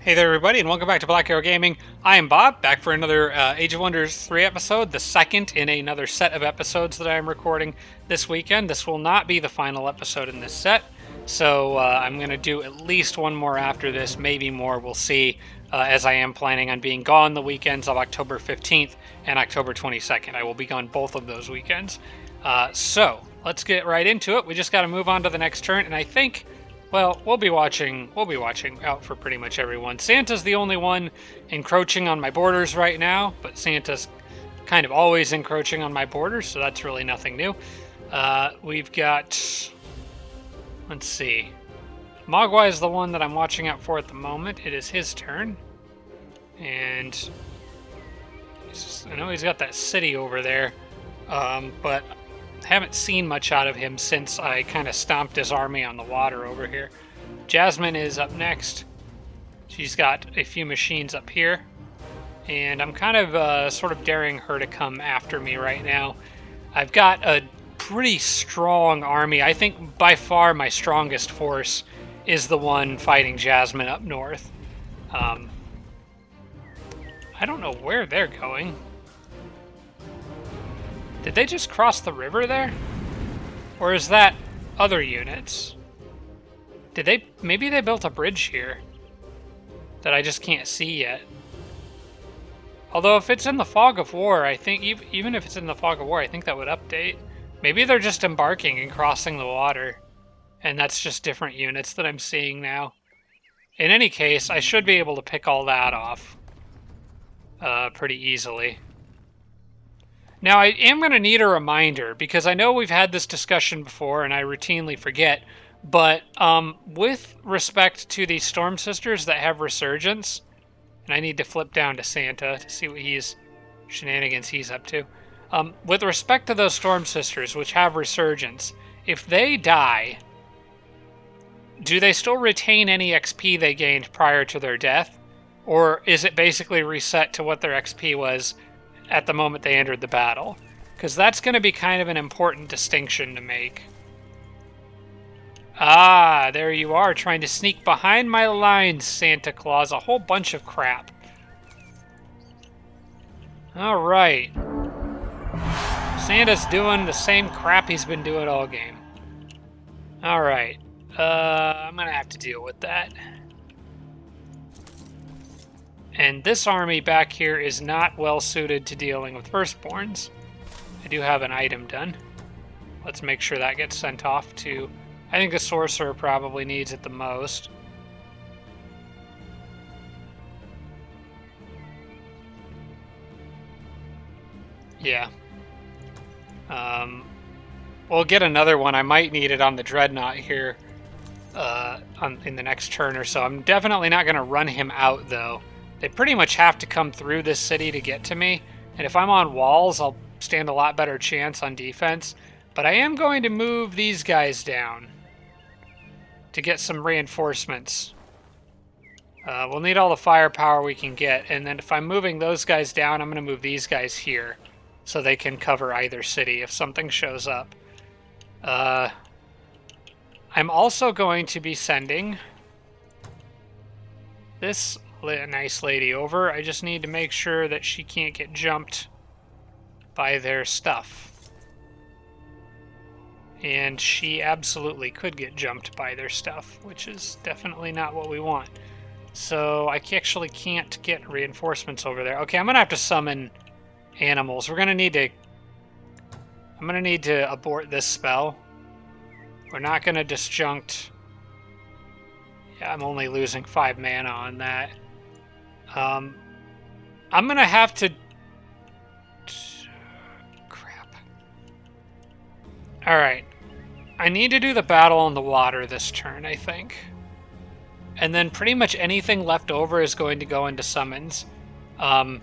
Hey there, everybody, and welcome back to Black Arrow Gaming. I am Bob, back for another Age of Wonders 3 episode, the second in another set of episodes that I am recording this weekend. This will not be the final episode in this set, so I'm going to do at least one more after this, maybe more, we'll see, as I am planning on being gone the weekends of October 15th and October 22nd. I will be gone both of those weekends. So, let's get right into it. We just got to move on to the next turn, and I think... Well, we'll be watching out for pretty much everyone. Santa's the only one encroaching on my borders right now, but Santa's kind of always encroaching on my borders, so that's really nothing new. We've got, let's see, Mogwai is the one that I'm watching out for at the moment. It is his turn, and I know he's got that city over there, but haven't seen much out of him since I kind of stomped his army on the water over here. Jasmine is up next. She's got a few machines up here, and I'm kind of sort of daring her to come after me right now. I've got a pretty strong army. I think by far my strongest force is the one fighting Jasmine up north. I don't know where they're going. Did they just cross the river there? Or is that other units? Did they... Maybe they built a bridge here that I just can't see yet. Although if it's in the fog of war, I think... Even if it's in the fog of war, I think that would update. Maybe they're just embarking and crossing the water. And that's just different units that I'm seeing now. In any case, I should be able to pick all that off pretty easily. Now, I am going to need a reminder, because I know we've had this discussion before, and I routinely forget, but with respect to the Storm Sisters that have Resurgence, and I need to flip down to Santa to see what shenanigans he's up to. With respect to those Storm Sisters, which have Resurgence, if they die, do they still retain any XP they gained prior to their death? Or is it basically reset to what their XP was at the moment they entered the battle? Because that's going to be kind of an important distinction to make. Ah, there you are, trying to sneak behind my lines, Santa Claus. A whole bunch of crap. Alright. Santa's doing the same crap he's been doing all game. Alright. I'm going to have to deal with that. And this army back here is not well suited to dealing with firstborns. I do have an item done. Let's make sure that gets sent off to... I think the sorcerer probably needs it the most. Yeah. We'll get another one. I might need it on the Dreadnought here in the next turn or so. I'm definitely not going to run him out, though. They pretty much have to come through this city to get to me. And if I'm on walls, I'll stand a lot better chance on defense. But I am going to move these guys down to get some reinforcements. We'll need all the firepower we can get. And then if I'm moving those guys down, I'm going to move these guys here so they can cover either city if something shows up. I'm also going to be sending this nice lady over. I just need to make sure that she can't get jumped by their stuff. And she absolutely could get jumped by their stuff, which is definitely not what we want. So I actually can't get reinforcements over there. Okay, I'm going to have to summon animals. I'm going to need to abort this spell. We're not going to disjunct. Yeah, I'm only losing 5 mana on that. I'm going to have to... Crap. Alright. I need to do the battle on the water this turn, I think. And then pretty much anything left over is going to go into summons. I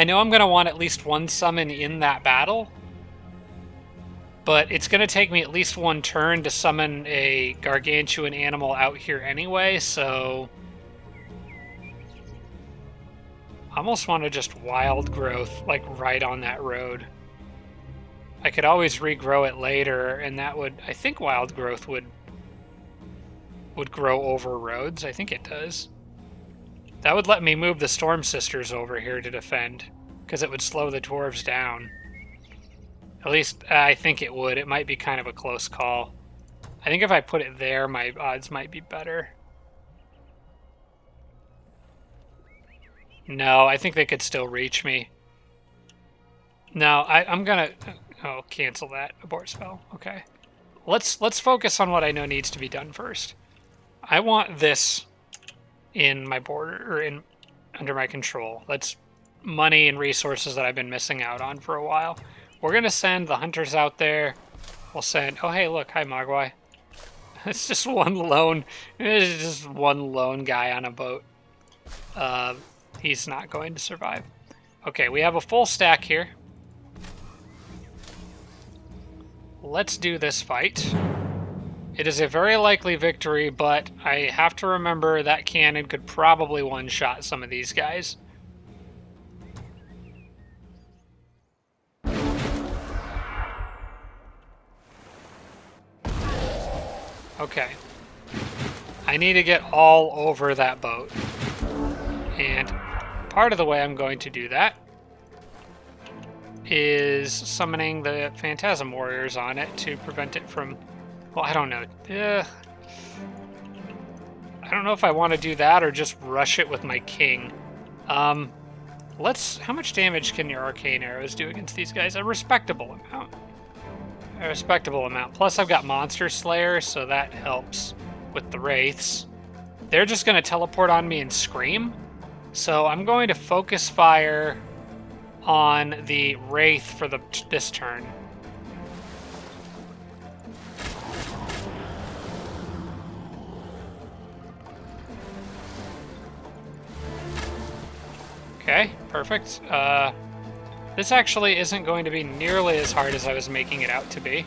know I'm going to want at least one summon in that battle. But it's going to take me at least one turn to summon a gargantuan animal out here anyway, so... I almost want to just wild growth, like, right on that road. I could always regrow it later, and that would... I think wild growth would grow over roads. I think it does. That would let me move the Storm Sisters over here to defend, because it would slow the dwarves down. At least, I think it would. It might be kind of a close call. I think if I put it there, my odds might be better. No, I think they could still reach me. No, I'm gonna... Oh, cancel that. Abort spell. Okay. Let's focus on what I know needs to be done first. I want this in my border, or under my control. That's money and resources that I've been missing out on for a while. We're gonna send the hunters out there. We'll send... Oh, hey, look. Hi, Mogwai. It's just one lone guy on a boat. He's not going to survive. Okay, we have a full stack here. Let's do this fight. It is a very likely victory, but I have to remember that cannon could probably one-shot some of these guys. Okay. I need to get all over that boat. And part of the way I'm going to do that is summoning the Phantasm Warriors on it to prevent it from... Well, I don't know. I don't know if I want to do that or just rush it with my king. How much damage can your arcane arrows do against these guys? A respectable amount. A respectable amount. Plus I've got Monster Slayer, so that helps with the Wraiths. They're just going to teleport on me and scream. So I'm going to focus fire on the Wraith for this turn. Okay, perfect. This actually isn't going to be nearly as hard as I was making it out to be.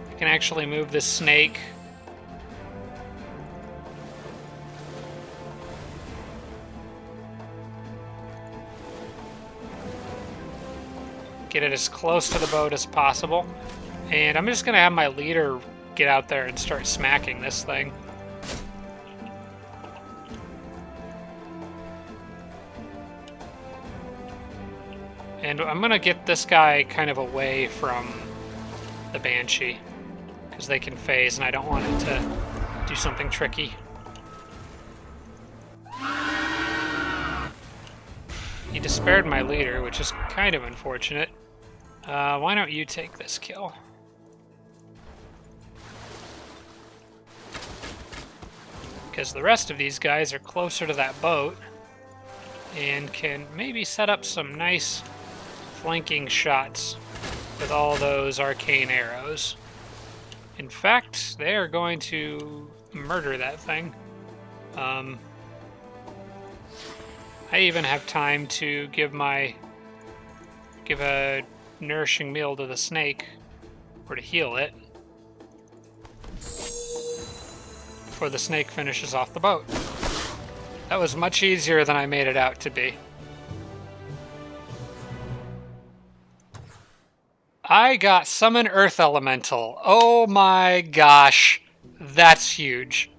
I can actually move this snake. Get it as close to the boat as possible. And I'm just going to have my leader get out there and start smacking this thing. And I'm going to get this guy kind of away from the Banshee, because they can phase, and I don't want it to do something tricky. He despaired my leader, which is kind of unfortunate. Why don't you take this kill? Because the rest of these guys are closer to that boat and can maybe set up some nice flanking shots with all those arcane arrows. In fact, they are going to murder that thing. I even have time to give a nourishing meal to the snake, or to heal it, before the snake finishes off the boat. That was much easier than I made it out to be. I got Summon Earth Elemental. Oh my gosh. That's huge.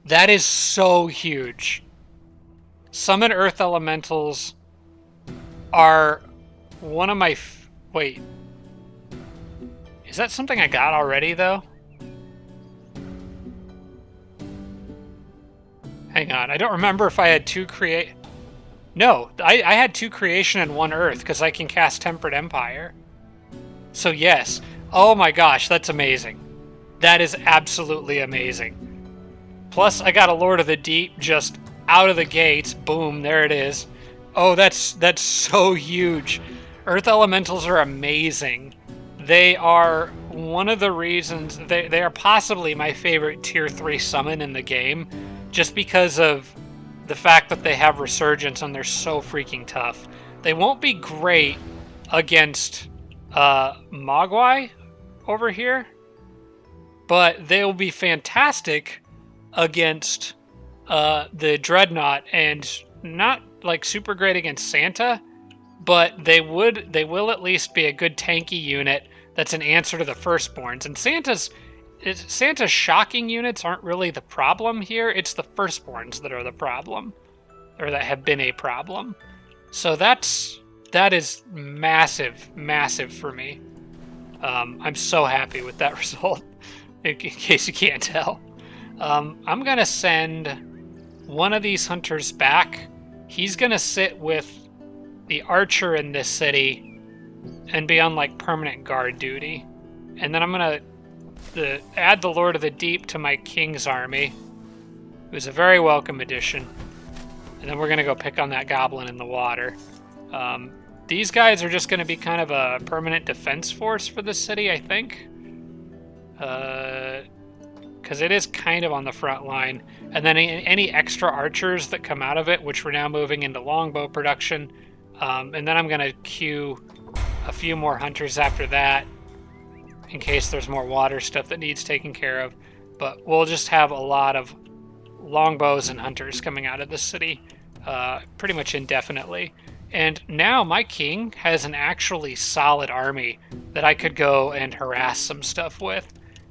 That is so huge. Summon Earth Elementals are one of my... Wait. Is that something I got already, though? Hang on. I don't remember if I had two create... No, I had two creation and one earth, because I can cast Tempered Empire. So yes. Oh my gosh, that's amazing. That is absolutely amazing. Plus, I got a Lord of the Deep just out of the gates. Boom, there it is. Oh, that's so huge. Earth Elementals are amazing. They are one of the reasons... They are possibly my favorite Tier 3 summon in the game, just because of the fact that they have Resurgence and they're so freaking tough. They won't be great against Mogwai over here, but they'll be fantastic against the Dreadnought, and not like super great against Santa, but they will at least be a good tanky unit that's an answer to the Firstborns. And Santa's Santa's shocking units aren't really the problem here. It's the firstborns that are the problem, or that have been a problem. So that is massive, massive for me. I'm so happy with that result, in case you can't tell. I'm going to send one of these hunters back. He's going to sit with the archer in this city and be on, like, permanent guard duty. And then I'm going to add the Lord of the Deep to my king's army. It was a very welcome addition. And then we're going to go pick on that goblin in the water. These guys are just going to be kind of a permanent defense force for the city, I think. Because it is kind of on the front line. And then any extra archers that come out of it, which we're now moving into longbow production. And then I'm going to queue a few more hunters after that, in case there's more water stuff that needs taken care of. But we'll just have a lot of longbows and hunters coming out of the city pretty much indefinitely. And now my king has an actually solid army that I could go and harass some stuff with.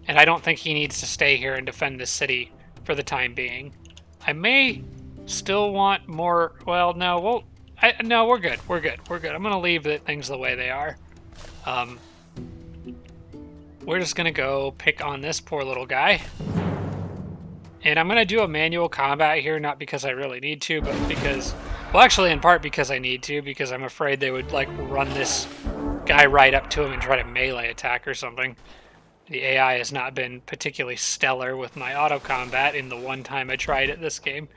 And I don't think he needs to stay here and defend this city for the time being. I may still want more. Well, no, no, we're good. We're good. We're good. I'm going to leave things the way they are. We're just going to go pick on this poor little guy. And I'm going to do a manual combat here, not because I really need to, but because... Well, actually, in part because I need to, because I'm afraid they would, like, run this guy right up to him and try to melee attack or something. The AI has not been particularly stellar with my auto combat in the one time I tried it this game.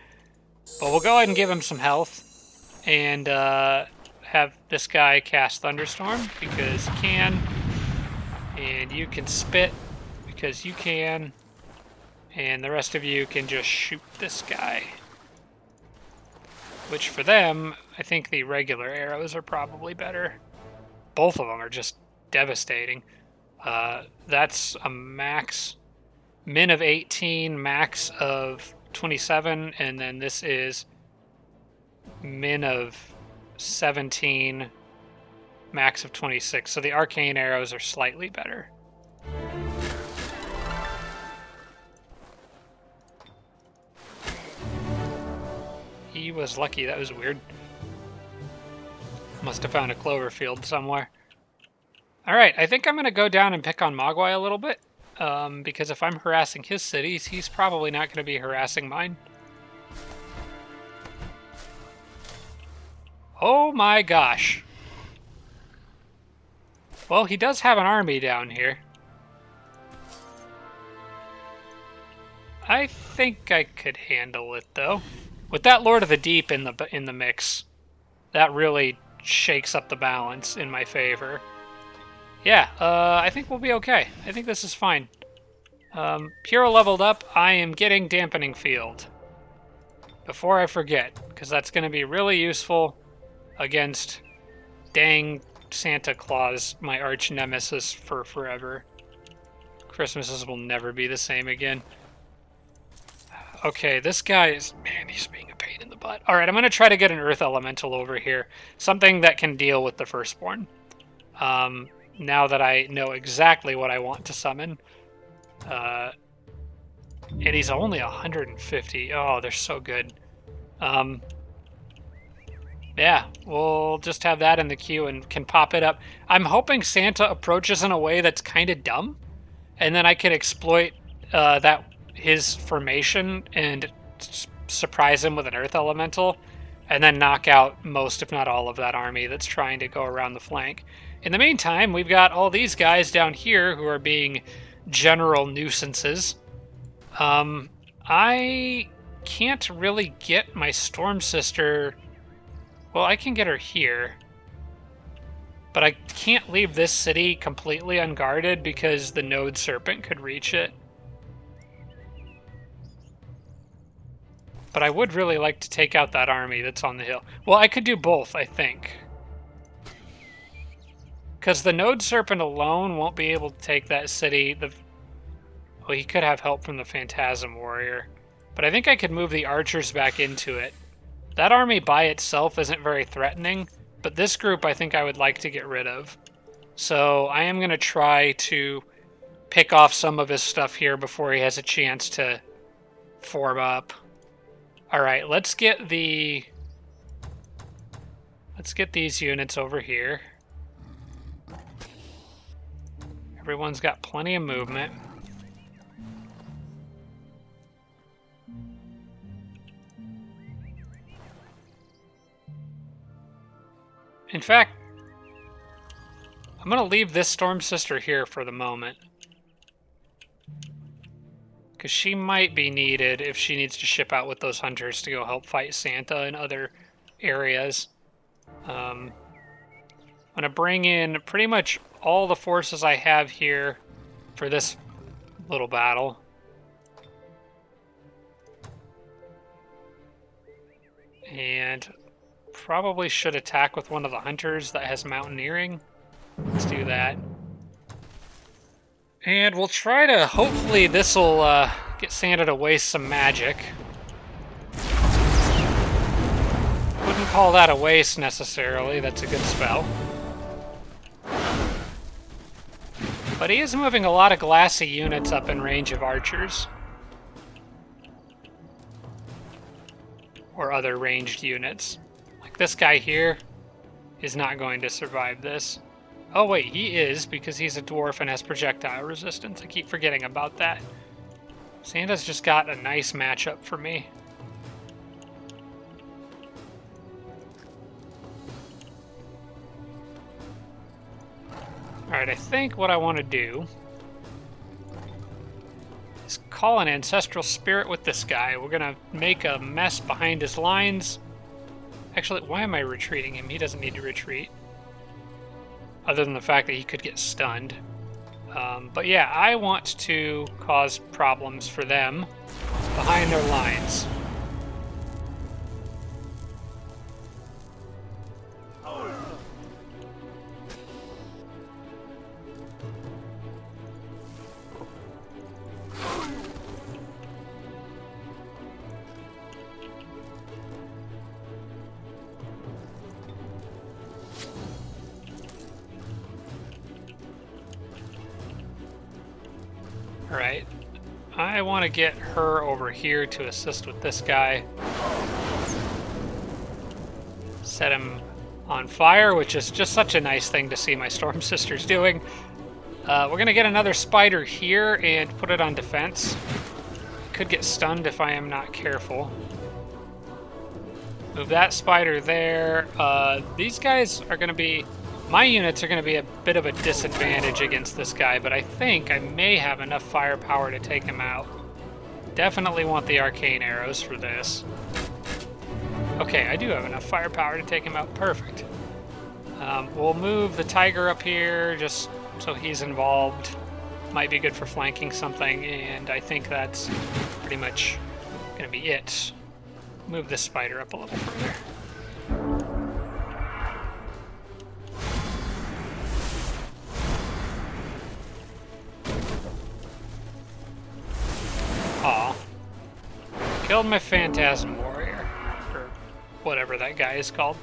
But we'll go ahead and give him some health and have this guy cast Thunderstorm because he can. And you can spit because you can. And the rest of you can just shoot this guy. Which for them, I think the regular arrows are probably better. Both of them are just devastating. That's a min of 18, max of 27, and then this is min of 17, max of 26. So the arcane arrows are slightly better. He was lucky. That was weird. Must have found a clover field somewhere. Alright, I think I'm going to go down and pick on Mogwai a little bit. Because if I'm harassing his cities, he's probably not going to be harassing mine. Oh my gosh. Well, he does have an army down here. I think I could handle it, though. With that Lord of the Deep in the mix, that really shakes up the balance in my favor. Yeah, I think we'll be okay. I think this is fine. Pure leveled up. I am getting Dampening Field. Before I forget, because that's going to be really useful against dang Santa Claus, my arch nemesis for forever. Christmases will never be the same again. Okay, this guy is... Man, he's being a pain in the butt. Alright, I'm going to try to get an Earth Elemental over here. Something that can deal with the Firstborn. Now that I know exactly what I want to summon. And he's only 150. Oh, they're so good. Yeah, we'll just have that in the queue and can pop it up. I'm hoping Santa approaches in a way that's kind of dumb. And then I can exploit his formation and surprise him with an Earth Elemental, and then knock out most, if not all, of that army that's trying to go around the flank. In the meantime, we've got all these guys down here who are being general nuisances. I can't really get my Storm Sister... Well, I can get her here. But I can't leave this city completely unguarded because the Node Serpent could reach it. But I would really like to take out that army that's on the hill. Well, I could do both, I think. Because the Node Serpent alone won't be able to take that city. Well, he could have help from the Phantasm Warrior. But I think I could move the archers back into it. That army by itself isn't very threatening, but this group I think I would like to get rid of. So I am going to try to pick off some of his stuff here before he has a chance to form up. Alright, let's get these units over here. Everyone's got plenty of movement. In fact, I'm going to leave this Storm Sister here for the moment. Because she might be needed if she needs to ship out with those hunters to go help fight Santa in other areas. I'm going to bring in pretty much all the forces I have here for this little battle. And probably should attack with one of the hunters that has mountaineering. Let's do that. And we'll try to, hopefully this will get Santa to waste some magic. Wouldn't call that a waste necessarily, that's a good spell. But he is moving a lot of glassy units up in range of archers. Or other ranged units. Like this guy here is not going to survive this. Oh wait, he is, because he's a dwarf and has projectile resistance. I keep forgetting about that. Santa's just got a nice matchup for me. Alright, I think what I want to do is call an ancestral spirit with this guy. We're going to make a mess behind his lines. Actually, why am I retreating him? He doesn't need to retreat. Other than the fact that he could get stunned. But yeah, I want to cause problems for them behind their lines. Alright, I want to get her over here to assist with this guy. Set him on fire, which is just such a nice thing to see my Storm Sisters doing. We're going to get another spider here and put it on defense. Could get stunned if I am not careful. Move that spider there. These guys are going to be... My units are going to be a bit of a disadvantage against this guy, but I think I may have enough firepower to take him out. Definitely want the arcane arrows for this. Okay, I do have enough firepower to take him out. Perfect. We'll move the tiger up here just so he's involved. Might be good for flanking something, and I think that's pretty much going to be it. Move this spider up a little further. Aw. Killed my Phantasm Warrior. Or whatever that guy is called.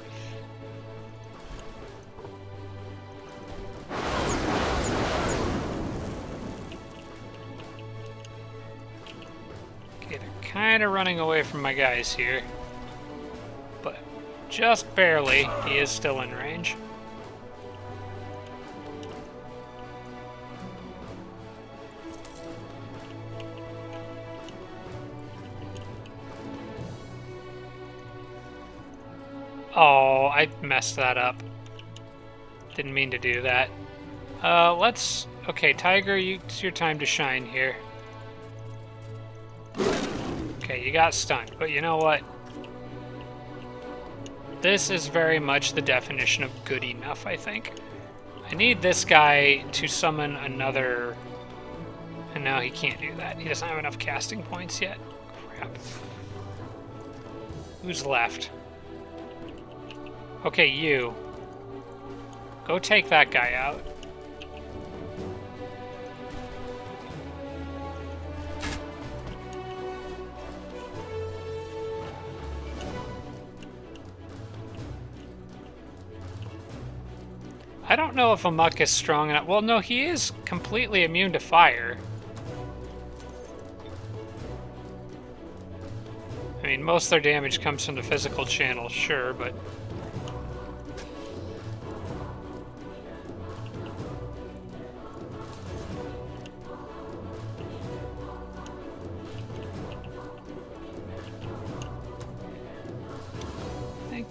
Okay, they're kind of running away from my guys here. But just barely. He is still in range. Oh, I messed that up. Didn't mean to do that. Okay, Tiger, it's your time to shine here. Okay, you got stunned, but you know what? This is very much the definition of good enough, I think. I need this guy to summon another... And now he can't do that. He doesn't have enough casting points yet. Crap. Who's left? Okay, you. Go take that guy out. I don't know if Amok is strong enough. Well, no, he is completely immune to fire. I mean, most of their damage comes from the physical channel, sure, but...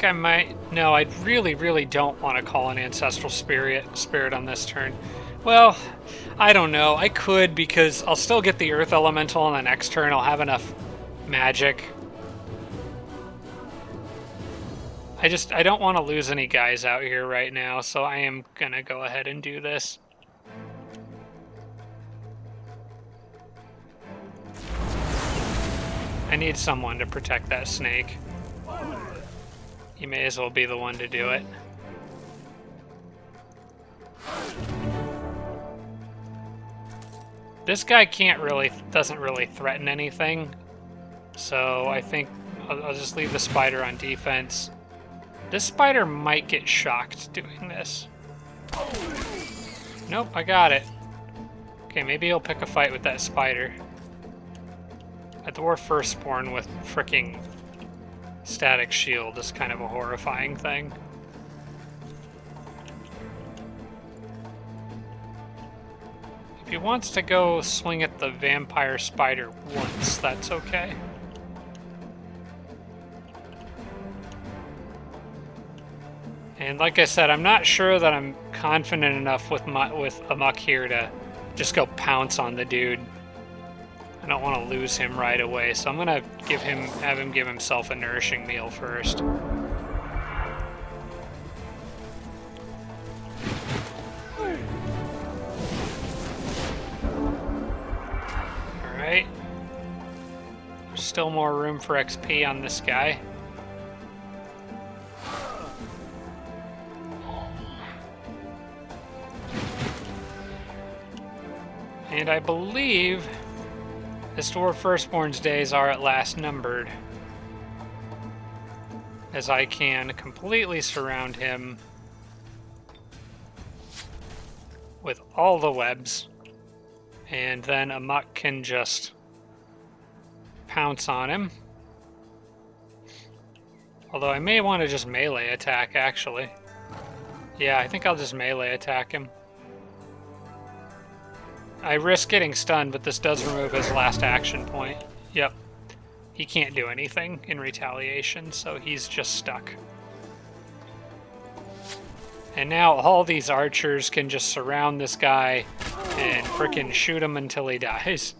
I might... No, I really, really don't want to call an Ancestral Spirit on this turn. Well, I don't know. I could, because I'll still get the Earth Elemental on the next turn. I'll have enough magic. I don't want to lose any guys out here right now, so I am going to go ahead and do this. I need someone to protect that snake. You may as well be the one to do it. This guy doesn't really threaten anything. So I think I'll just leave the spider on defense. This spider might get shocked doing this. Nope, I got it. Okay, maybe he'll pick a fight with that spider. A dwarf firstborn with fricking static shield is kind of a horrifying thing. If he wants to go swing at the vampire spider once, that's okay. And like I said, I'm not sure that I'm confident enough with Amok here to just go pounce on the dude. I don't want to lose him right away, so I'm gonna have him give himself a nourishing meal first. Alright. There's still more room for XP on this guy. And I believe this dwarf firstborn's days are at last numbered, as I can completely surround him with all the webs, and then Amok can just pounce on him. Although I may want to just melee attack, actually. Yeah, I think I'll just melee attack him. I risk getting stunned, but this does remove his last action point. Yep. He can't do anything in retaliation, so he's just stuck. And now all these archers can just surround this guy and frickin' shoot him until he dies.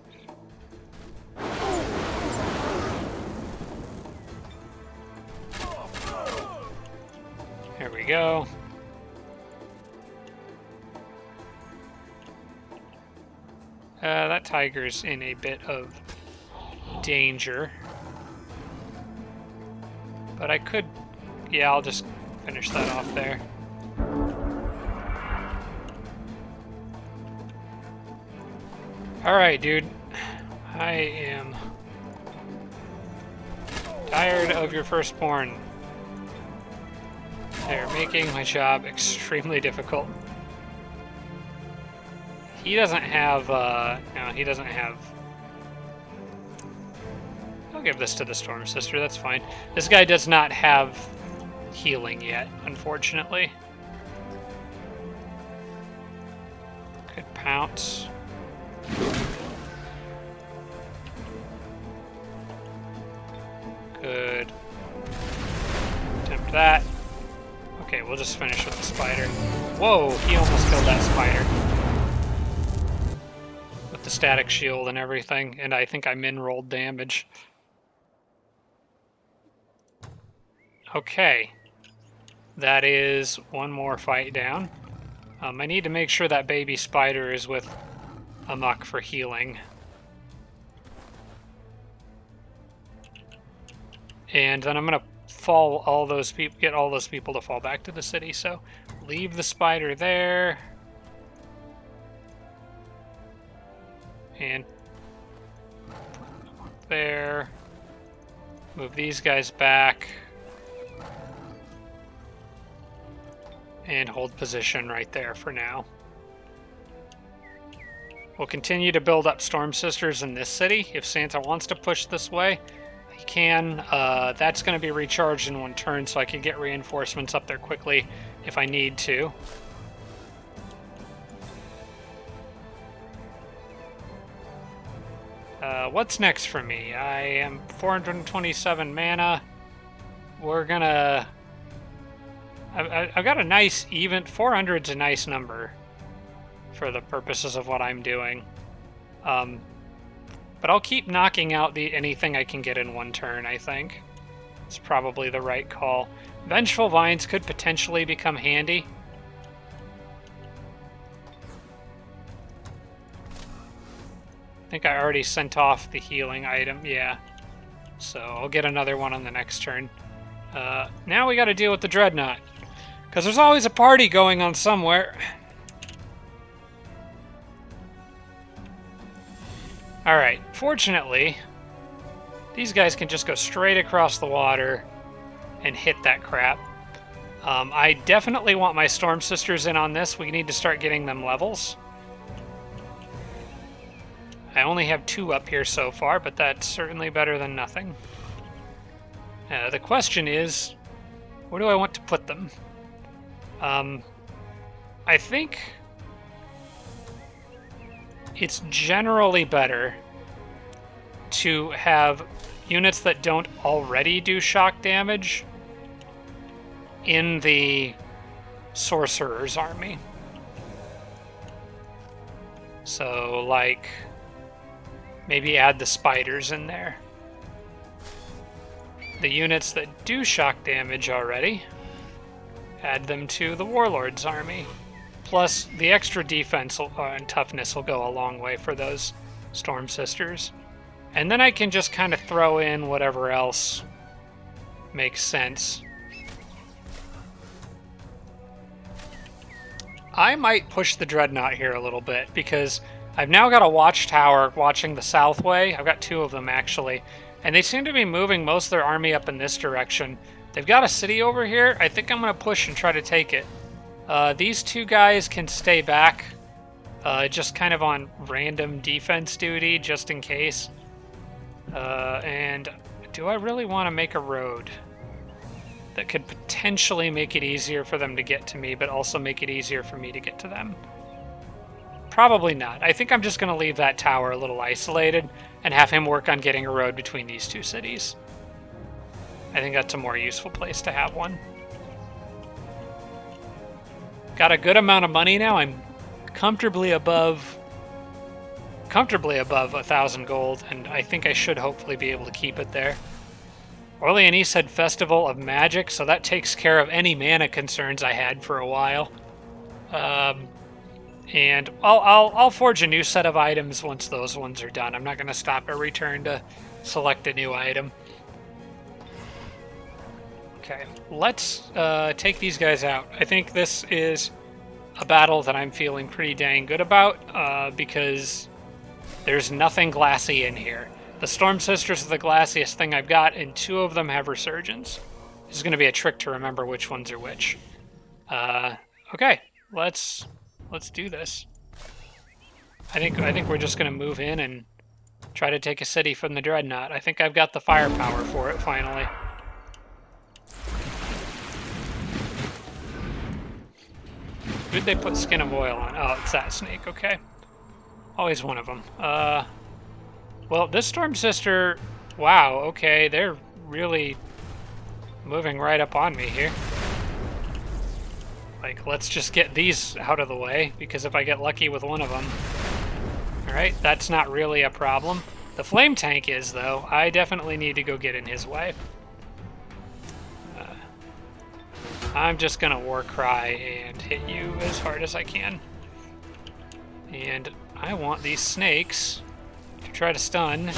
There we go. That tiger's in a bit of danger. But I could... Yeah, I'll just finish that off there. Alright, dude. I am tired of your firstborn. They're making my job extremely difficult. He doesn't have, no, he doesn't have... I'll give this to the Storm Sister, that's fine. This guy does not have healing yet, unfortunately. Could pounce. Could attempt that. Okay, we'll just finish with the spider. Whoa, he almost killed that spider. With the static shield and everything, and I think I min-rolled damage. Okay. That is one more fight down. I need to make sure that baby spider is with Amok for healing. And then I'm gonna fall all those people, get all those people to fall back to the city. So leave the spider there. And there. Move these guys back. and hold position right there for now. We'll continue to build up Storm Sisters in this city. If Santa wants to push this way, he can. That's going to be recharged in one turn, so I can get reinforcements up there quickly if I need to. What's next for me? I am 427 mana. We're gonna... I've got a nice even... 400's a nice number for the purposes of what I'm doing. But I'll keep knocking out anything I can get in one turn, I think. It's probably the right call. Vengeful Vines could potentially become handy. I think I already sent off the healing item, yeah. So I'll get another one on the next turn. Now we gotta deal with the Dreadnought. Because there's always a party going on somewhere. Alright, fortunately, these guys can just go straight across the water and hit that crap. I definitely want my Storm Sisters in on this. We need to start getting them levels. I only have 2 up here so far, but that's certainly better than nothing. The question is, where do I want to put them? I think it's generally better to have units that don't already do shock damage in the Sorcerer's army. So, like, maybe add the spiders in there. The units that do shock damage already, add them to the Warlord's army. Plus, the extra defense and toughness will go a long way for those Storm Sisters. And then I can just kind of throw in whatever else makes sense. I might push the Dreadnought here a little bit, because I've now got a watchtower watching the south way. I've got 2 of them, actually. And they seem to be moving most of their army up in this direction. They've got a city over here. I think I'm going to push and try to take it. These 2 guys can stay back, just kind of on random defense duty, just in case. And do I really want to make a road that could potentially make it easier for them to get to me, but also make it easier for me to get to them? Probably not. I think I'm just going to leave that tower a little isolated and have him work on getting a road between these 2 cities. I think that's a more useful place to have one. Got a good amount of money now. I'm comfortably above 1,000 gold, and I think I should hopefully be able to keep it there. Orleanese had Festival of Magic, so that takes care of any mana concerns I had for a while. And I'll forge a new set of items once those ones are done. I'm not going to stop every turn to select a new item. Okay, let's take these guys out. I think this is a battle that I'm feeling pretty dang good about, because there's nothing glassy in here. The Storm Sisters are the glassiest thing I've got, and 2 of them have Resurgence. This is going to be a trick to remember which ones are which. Okay, let's do this. I think we're just going to move in and try to take a city from the Dreadnought. I think I've got the firepower for it, finally. Who'd they put Skin of Oil on? Oh, it's that snake, okay. Always one of them. Well, this Storm Sister... Wow, okay, they're really moving right up on me here. Like, let's just get these out of the way, because if I get lucky with one of them... Alright, that's not really a problem. The Flame Tank is, though. I definitely need to go get in his way. I'm just gonna Warcry and hit you as hard as I can. And I want these snakes to try to stun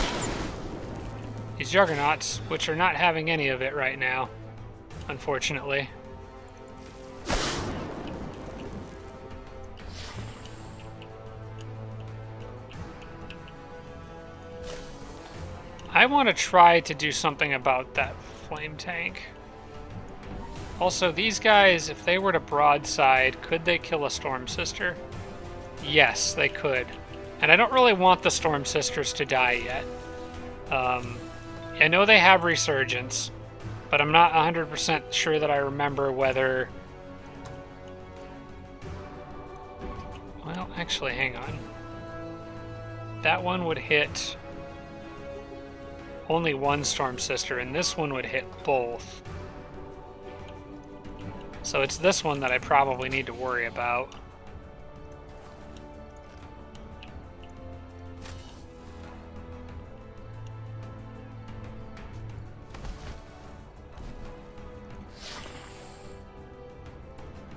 these Juggernauts, which are not having any of it right now, unfortunately. I want to try to do something about that Flame Tank. Also, these guys, if they were to broadside, could they kill a Storm Sister? Yes, they could. And I don't really want the Storm Sisters to die yet. I know they have Resurgence, but I'm not 100% sure that I remember whether... Well, actually, hang on. That one would hit only one Storm Sister, and this one would hit both. So it's this one that I probably need to worry about.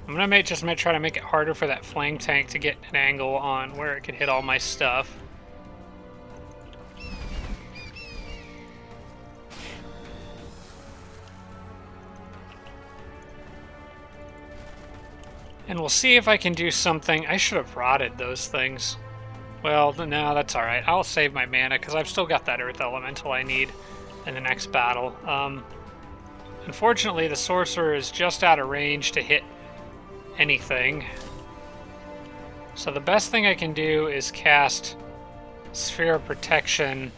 I'm gonna try to make it harder for that flank tank to get an angle on where it can hit all my stuff. And we'll see if I can do something. I should have rotted those things. Well, no, that's alright. I'll save my mana because I've still got that Earth Elemental I need in the next battle. Unfortunately, the Sorcerer is just out of range to hit anything. So the best thing I can do is cast Sphere of Protection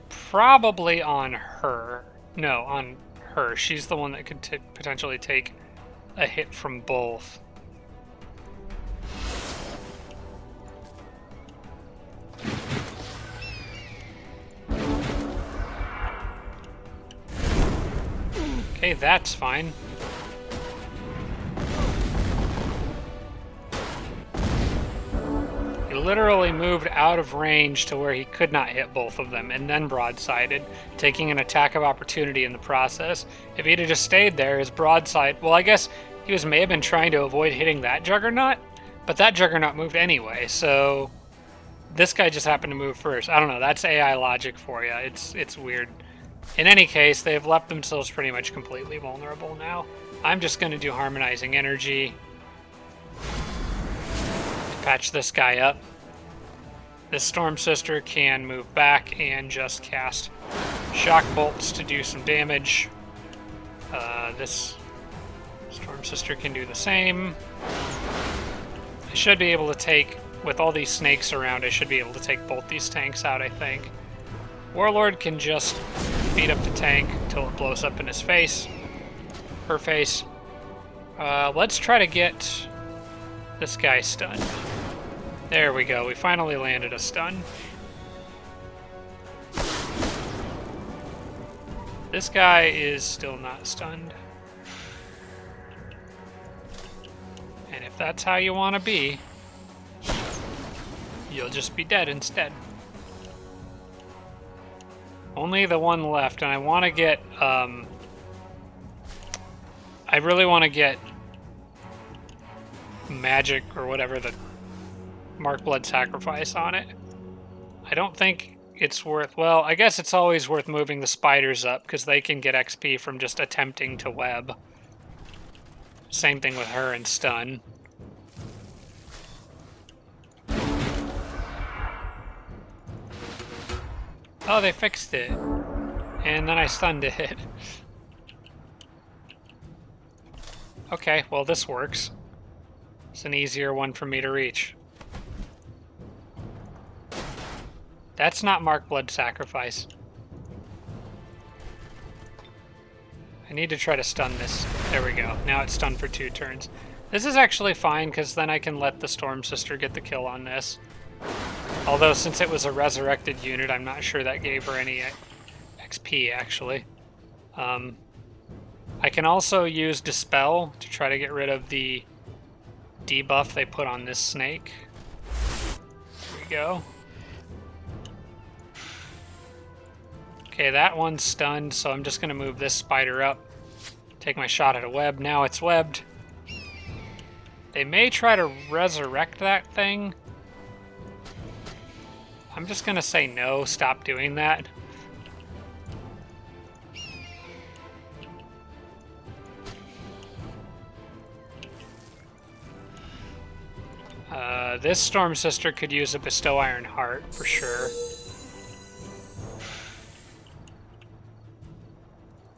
probably on her. No, on her. She's the one that could potentially take a hit from both. Okay, that's fine. He literally moved out of range to where he could not hit both of them, and then broadsided, taking an attack of opportunity in the process. If he'd have just stayed there, his broadside... Well, I guess he may have been trying to avoid hitting that Juggernaut, but that Juggernaut moved anyway, so... This guy just happened to move first. I don't know, that's AI logic for you. It's weird. In any case, they've left themselves pretty much completely vulnerable now. I'm just going to do Harmonizing Energy to patch this guy up. This Storm Sister can move back and just cast Shock Bolts to do some damage. This Storm Sister can do the same. I should be able to take, with all these snakes around, I should be able to take both these tanks out, I think. Warlord can just beat up the tank until it blows up in his face. Her face. Let's try to get this guy stunned. There we go. We finally landed a stun. This guy is still not stunned. And if that's how you want to be, you'll just be dead instead. Only the one left, and I want to get, I really want to get magic or whatever, the Mark Blood Sacrifice on it. I don't think it's worth, well, I guess it's always worth moving the spiders up, because they can get XP from just attempting to web. Same thing with her and stun. Oh, they fixed it. And then I stunned it. Okay, well this works. It's an easier one for me to reach. That's not Mark Blood Sacrifice. I need to try to stun this. There we go. Now it's stunned for 2 turns. This is actually fine, because then I can let the Storm Sister get the kill on this. Although, since it was a resurrected unit, I'm not sure that gave her any XP, actually. I can also use Dispel to try to get rid of the debuff they put on this snake. There we go. Okay, that one's stunned, so I'm just going to move this spider up. Take my shot at a web. Now it's webbed. They may try to resurrect that thing. I'm just going to say no, stop doing that. This Storm Sister could use a Bestow Iron Heart, for sure.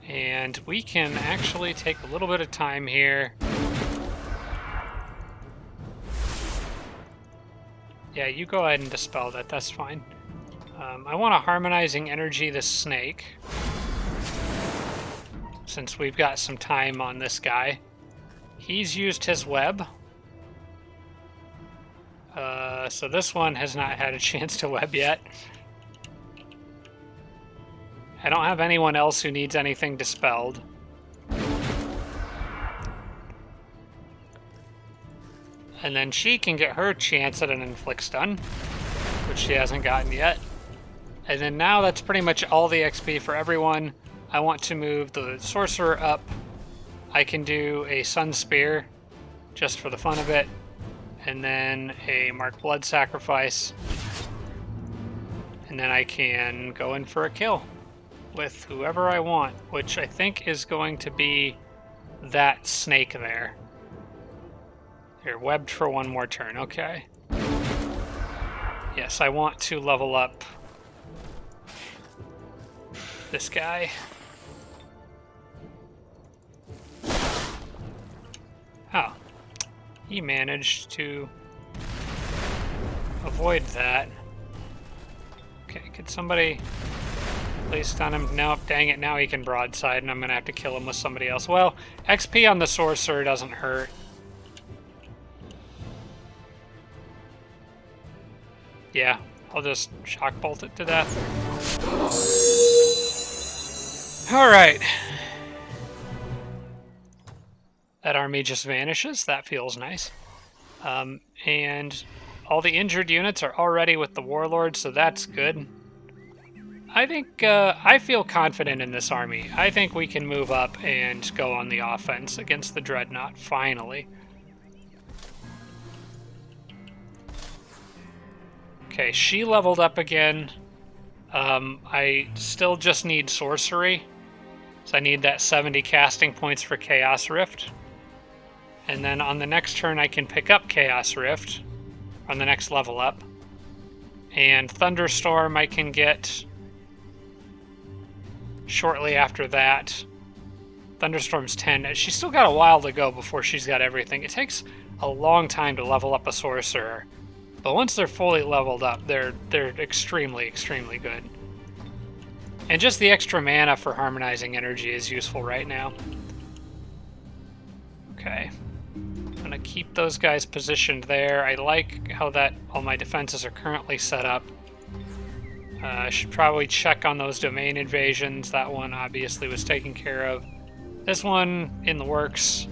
And And we can actually take a little bit of time here. Yeah, you go ahead and dispel that. That's fine. I want a harmonizing energy this snake, since we've got some time on this guy. He's used his web. So this one has not had a chance to web yet. I don't have anyone else who needs anything dispelled. And then she can get her chance at an inflict stun, which she hasn't gotten yet. And then now that's pretty much all the XP for everyone. I want to move the sorcerer up. I can do a sun spear just for the fun of it. And then a mark blood sacrifice. And then I can go in for a kill with whoever I want, which I think is going to be that snake there. You're webbed for one more turn, okay. Yes, I want to level up this guy. Oh, he managed to avoid that. Okay, could somebody please stun him? No, dang it, now he can broadside and I'm gonna have to kill him with somebody else. Well, XP on the sorcerer doesn't hurt. Yeah, I'll just shock bolt it to death. Alright. That army just vanishes. That feels nice. And all the injured units are already with the warlord, so that's good. I think I feel confident in this army. I think we can move up and go on the offense against the Dreadnought, finally. Okay, she leveled up again. I still just need sorcery. So I need that 70 casting points for Chaos Rift. And then on the next turn I can pick up Chaos Rift on the next level up. And Thunderstorm I can get shortly after that. Thunderstorm's 10. She's still got a while to go before she's got everything. It takes a long time to level up a sorcerer. But once they're fully leveled up, they're extremely, extremely good. And just the extra mana for harmonizing energy is useful right now. Okay. I'm going to keep those guys positioned there. I like how that all my defenses are currently set up. I should probably check on those domain invasions. That one obviously was taken care of. This one in the works.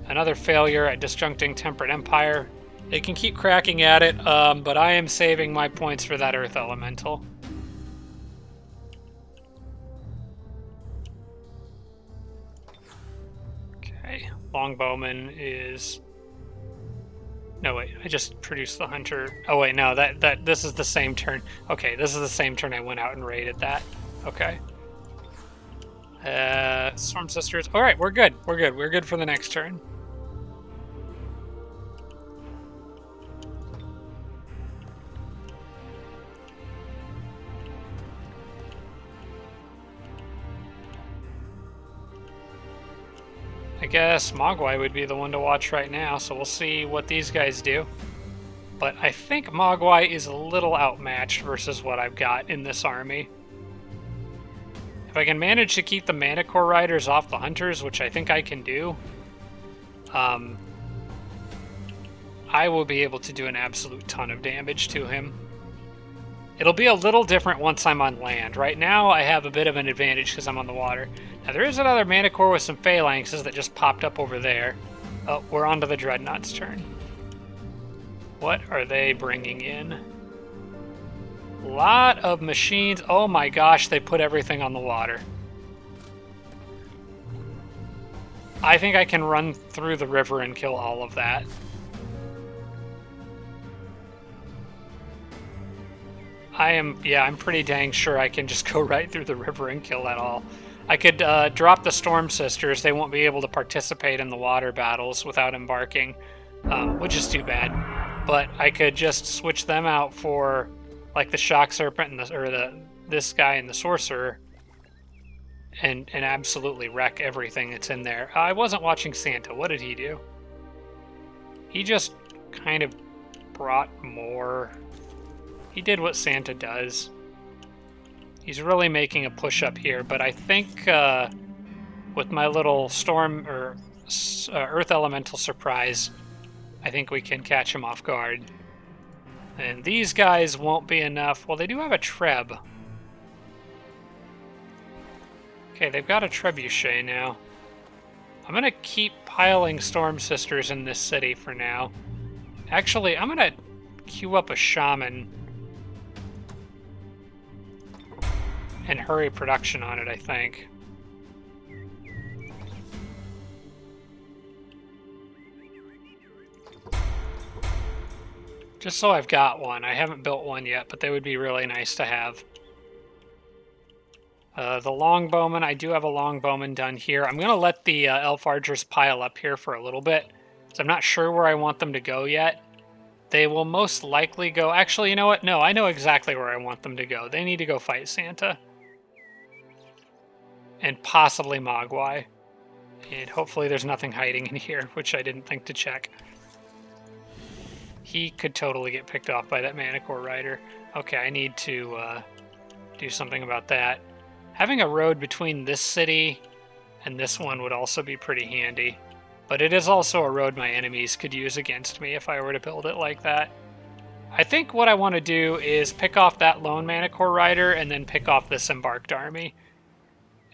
Another failure at disjuncting Temperate Empire. They can keep cracking at it, but I am saving my points for that Earth Elemental. Okay, Longbowman is... No, wait, I just produced the Hunter. Oh, wait, no, this is the same turn. Okay, this is the same turn I went out and raided that. Okay. Storm Sisters. All right, we're good. We're good. We're good for the next turn. I guess Mogwai would be the one to watch right now, so we'll see what these guys do. But I think Mogwai is a little outmatched versus what I've got in this army. If I can manage to keep the Manticore Riders off the Hunters, which I think I can do, I will be able to do an absolute ton of damage to him. It'll be a little different once I'm on land. Right now, I have a bit of an advantage because I'm on the water. Now, there is another Manticore with some Phalanxes that just popped up over there. Oh, we're on to the Dreadnought's turn. What are they bringing in? A lot of machines. Oh my gosh, they put everything on the water. I think I can run through the river and kill all of that. I'm pretty dang sure I can just go right through the river and kill that all. I could drop the Storm Sisters. They won't be able to participate in the water battles without embarking, which is too bad. But I could just switch them out for like the Shock Serpent and this guy and the Sorcerer, and absolutely wreck everything that's in there. I wasn't watching Santa. What did he do? He just kind of brought more. He did what Santa does. He's really making a push up here, but I think with my little storm or earth elemental surprise, I think we can catch him off guard. And these guys won't be enough. Well, they do have a Treb. Okay, they've got a Trebuchet now. I'm gonna keep piling Storm Sisters in this city for now. Actually, I'm gonna queue up a Shaman and hurry production on it, I think. Just so I've got one. I haven't built one yet, but they would be really nice to have. The Longbowman, I do have a Longbowman done here. I'm going to let the Elf Archers pile up here for a little bit. So I'm not sure where I want them to go yet. They will most likely go... Actually, you know what? No, I know exactly where I want them to go. They need to go fight Santa. And possibly Mogwai. And hopefully there's nothing hiding in here, which I didn't think to check. He could totally get picked off by that Manticore Rider. Okay, I need to do something about that. Having a road between this city and this one would also be pretty handy. But it is also a road my enemies could use against me if I were to build it like that. I think what I want to do is pick off that lone Manticore Rider and then pick off this Embarked Army.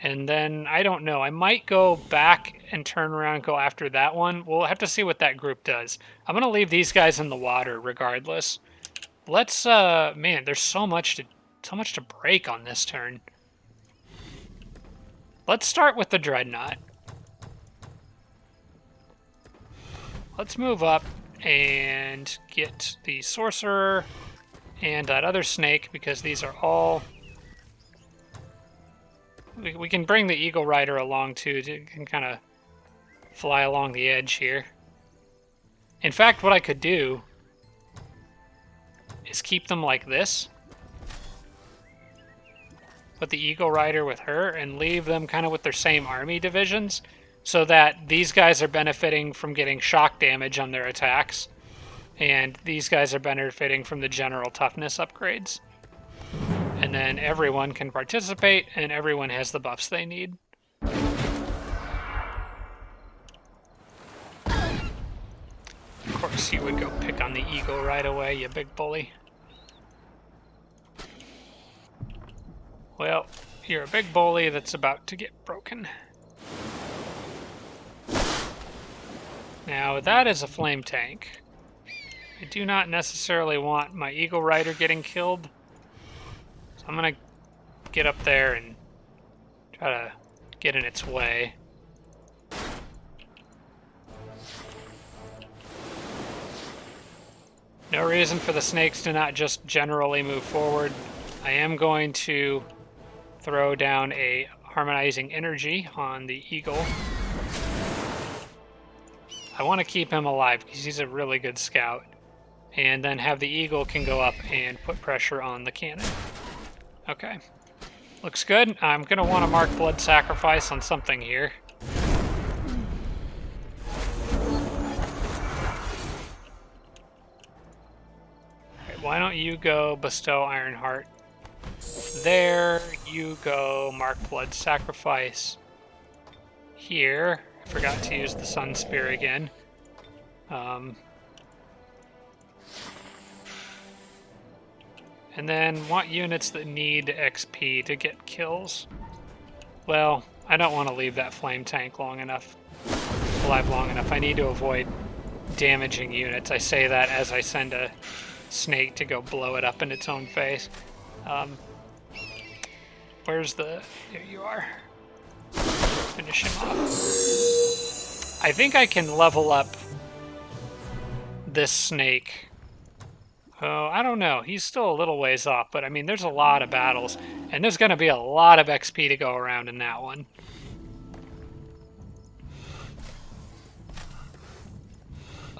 And then, I don't know, I might go back and turn around and go after that one. We'll have to see what that group does. I'm going to leave these guys in the water regardless. Let's, man, there's so much to break on this turn. Let's start with the Dreadnought. Let's move up and get the Sorcerer and that other Snake, because these are all... We can bring the Eagle Rider along too, to can kind of fly along the edge here. In fact, what I could do is keep them like this. Put the Eagle Rider with her and leave them kind of with their same army divisions, so that these guys are benefiting from getting shock damage on their attacks, and these guys are benefiting from the general toughness upgrades. And then everyone can participate, and everyone has the buffs they need. Of course, you would go pick on the Eagle right away, you big bully. Well, you're a big bully that's about to get broken. Now, that is a flame tank. I do not necessarily want my Eagle Rider getting killed. So I'm going to get up there and try to get in its way. No reason for the snakes to not just generally move forward. I am going to throw down a harmonizing energy on the eagle. I want to keep him alive because he's a really good scout. And then have the eagle can go up and put pressure on the cannon. Okay. Looks good. I'm going to want to mark blood sacrifice on something here. Okay, why don't you go bestow Ironheart? There you go, mark blood sacrifice. Here, I forgot to use the Sun Spear again. And then want units that need XP to get kills. Well, I don't want to leave that flame tank alive long enough. I need to avoid damaging units. I say that as I send a snake to go blow it up in its own face. Where's the... There you are. Finish him off. I think I can level up this snake. Oh, I don't know. He's still a little ways off, but I mean, there's a lot of battles, and there's going to be a lot of XP to go around in that one.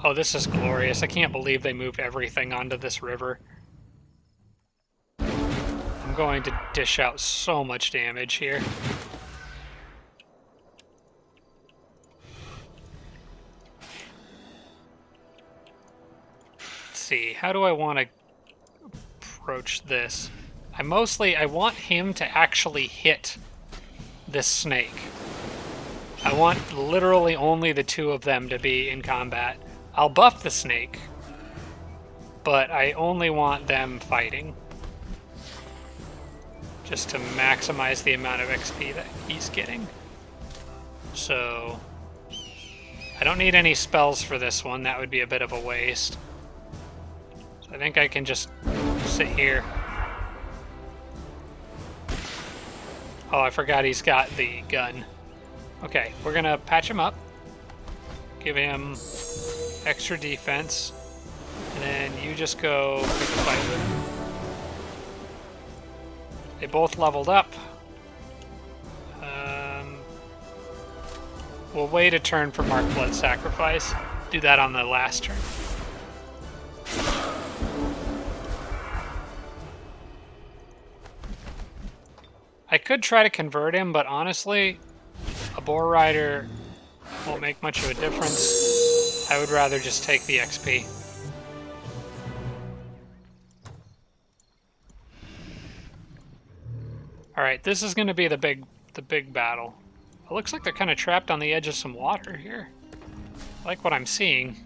Oh, this is glorious. I can't believe they moved everything onto this river. I'm going to dish out so much damage here. how do I want to approach this? I want him to actually hit this snake. I want literally only the two of them to be in combat. I'll buff the snake, but I only want them fighting. Just to maximize the amount of XP that he's getting. So I don't need any spells for this one. That would be a bit of a waste. So I think I can just sit here. Oh, I forgot he's got the gun. Okay, we're gonna patch him up. Give him extra defense. And then you just go pick a fight with him. They both leveled up. We'll wait a turn for Mark Blood Sacrifice. Do that on the last turn. I could try to convert him, but honestly, a Boar Rider won't make much of a difference. I would rather just take the XP. Alright, this is going to be the big battle. It looks like they're kind of trapped on the edge of some water here. I like what I'm seeing.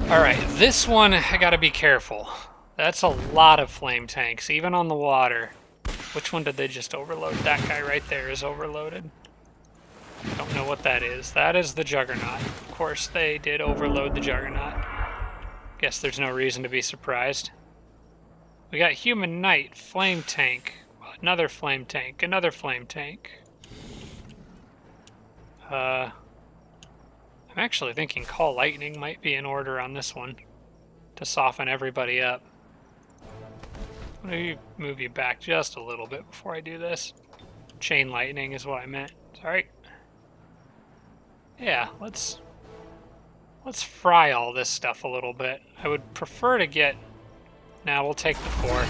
Alright, this one I gotta be careful. That's a lot of flame tanks, even on the water. Which one did they just overload? That guy right there is overloaded. Don't know what that is. That is the Juggernaut. Of course, they did overload the Juggernaut. Guess there's no reason to be surprised. We got Human Knight, Flame Tank, another Flame Tank, another Flame Tank. I'm actually thinking Call Lightning might be in order on this one to soften everybody up. Let me move you back just a little bit before I do this. Chain Lightning is what I meant. Sorry. Yeah, let's fry all this stuff a little bit. I would prefer to get... Now we'll take the 4.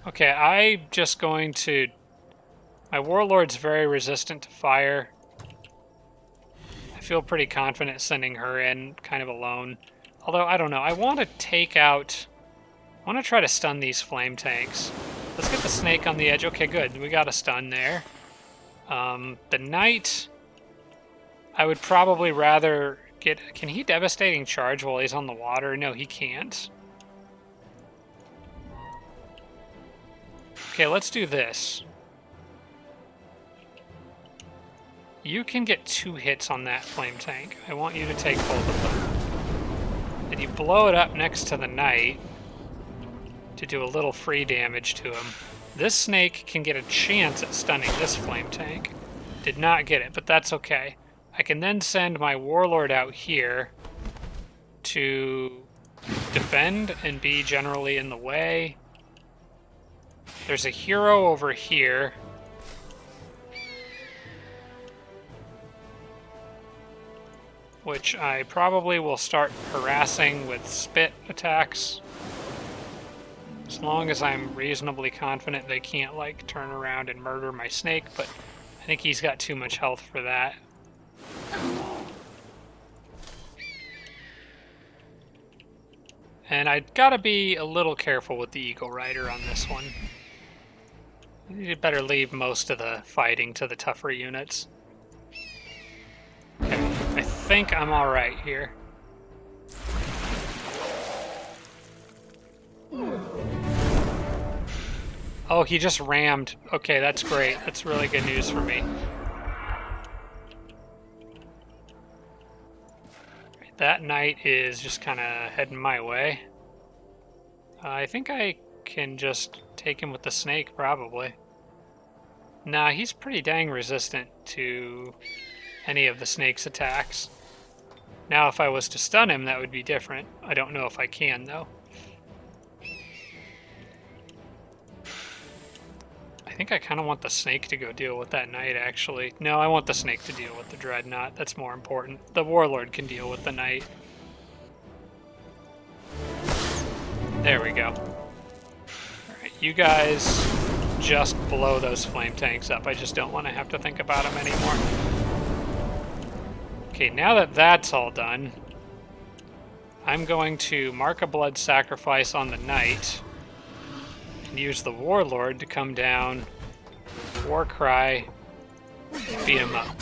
Okay, I'm just going to... My Warlord's very resistant to fire. I feel pretty confident sending her in kind of alone. Although, I don't know. I want to take out... I want to try to stun these flame tanks. Let's get the snake on the edge. Okay, good. We got a stun there. The knight... I would probably rather get... Can he Devastating Charge while he's on the water? No, he can't. Okay, let's do this. You can get 2 hits on that flame tank. I want you to take both of them. And you blow it up next to the knight to do a little free damage to him. This snake can get a chance at stunning this flame tank. Did not get it, but that's okay. I can then send my Warlord out here to defend and be generally in the way. There's a hero over here. Which I probably will start harassing with spit attacks. As long as I'm reasonably confident they can't, like, turn around and murder my snake, but I think he's got too much health for that. And I've got to be a little careful with the Eagle Rider on this one. You better leave most of the fighting to the tougher units. Okay, I think I'm alright here. Oh, he just rammed. Okay, that's great. That's really good news for me. That knight is just kind of heading my way. I think I can just take him with the snake, probably. Nah, he's pretty dang resistant to any of the snake's attacks. Now, if I was to stun him, that would be different. I don't know if I can, though. I think I kind of want the snake to go deal with that knight, actually. No, I want the snake to deal with the dreadnought. That's more important. The Warlord can deal with the knight. There we go. Alright, you guys just blow those flame tanks up. I just don't want to have to think about them anymore. Okay, now that that's all done, I'm going to mark a blood sacrifice on the knight and use the warlord to come down, war cry, beat him up.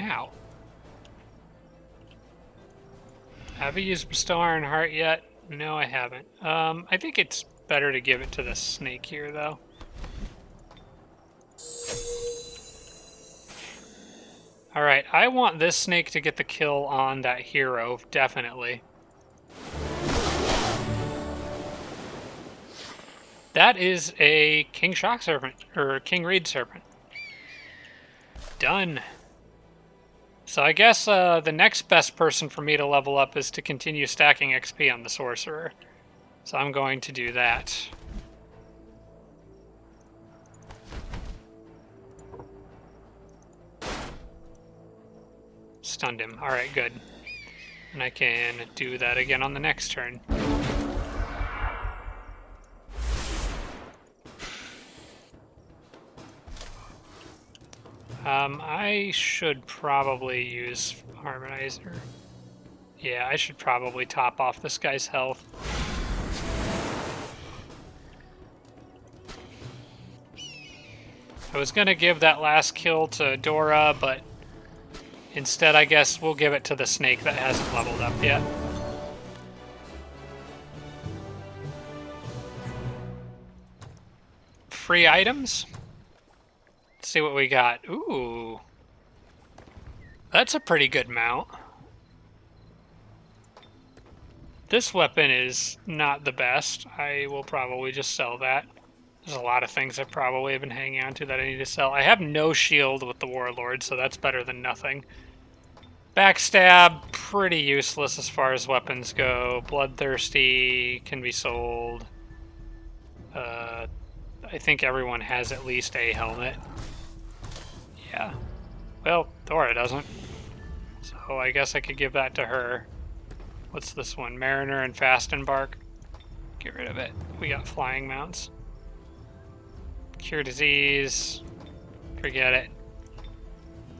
Ow. Have I used Bestow Iron Heart yet? No, I haven't. I think it's better to give it to the snake here, though. Alright, I want this snake to get the kill on that hero, definitely. That is a King Shock Serpent, or King Reed Serpent. Done. So I guess the next best person for me to level up is to continue stacking XP on the Sorcerer. So I'm going to do that. Stunned him. Alright, good. And I can do that again on the next turn. I should probably use Harmonizer. Yeah, I should probably top off this guy's health. I was gonna give that last kill to Dora, but instead I guess we'll give it to the snake that hasn't leveled up yet. Free items? Let's see what we got. Ooh. That's a pretty good mount. This weapon is not the best. I will probably just sell that. There's a lot of things I probably have been hanging on to that I need to sell. I have no shield with the Warlord, so that's better than nothing. Backstab, pretty useless as far as weapons go. Bloodthirsty can be sold. I think everyone has at least a helmet. Yeah. Well, Dora doesn't. So I guess I could give that to her. What's this one? Mariner and Fast Embark. Get rid of it. We got flying mounts. Cure disease. Forget it.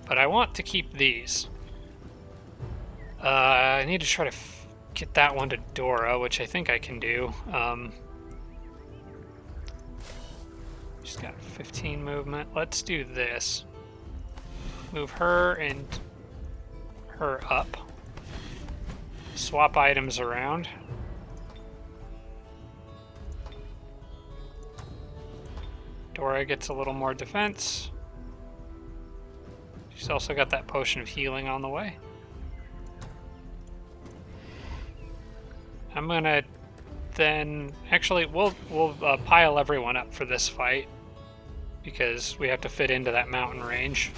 But I want to keep these. I need to try to get that one to Dora, which I think I can do. She's got 15 movement. Let's do this. Move her and her up. Swap items around. Dora gets a little more defense. She's also got that potion of healing on the way. I'm gonna then actually we'll pile everyone up for this fight because we have to fit into that mountain range.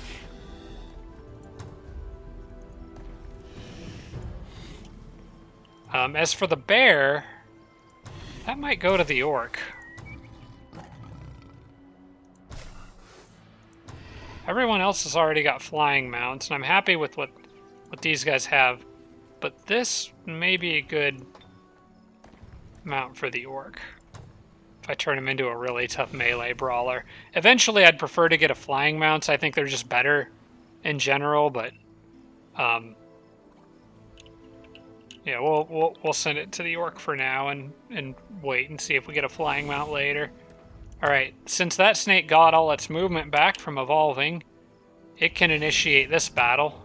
As for the bear, that might go to the orc. Everyone else has already got flying mounts, and I'm happy with what these guys have. But this may be a good mount for the orc. If I turn him into a really tough melee brawler. Eventually, I'd prefer to get a flying mount. I think they're just better in general, but yeah, we'll send it to the orc for now and wait and see if we get a flying mount later. Alright, since that snake got all its movement back from evolving, it can initiate this battle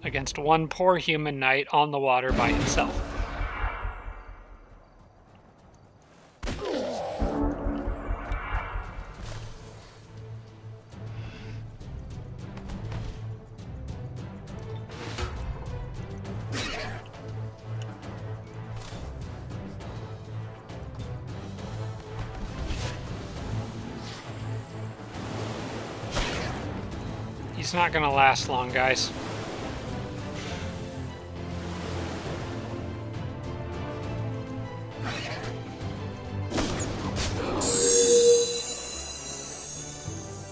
against one poor human knight on the water by himself. He's not gonna last long, guys.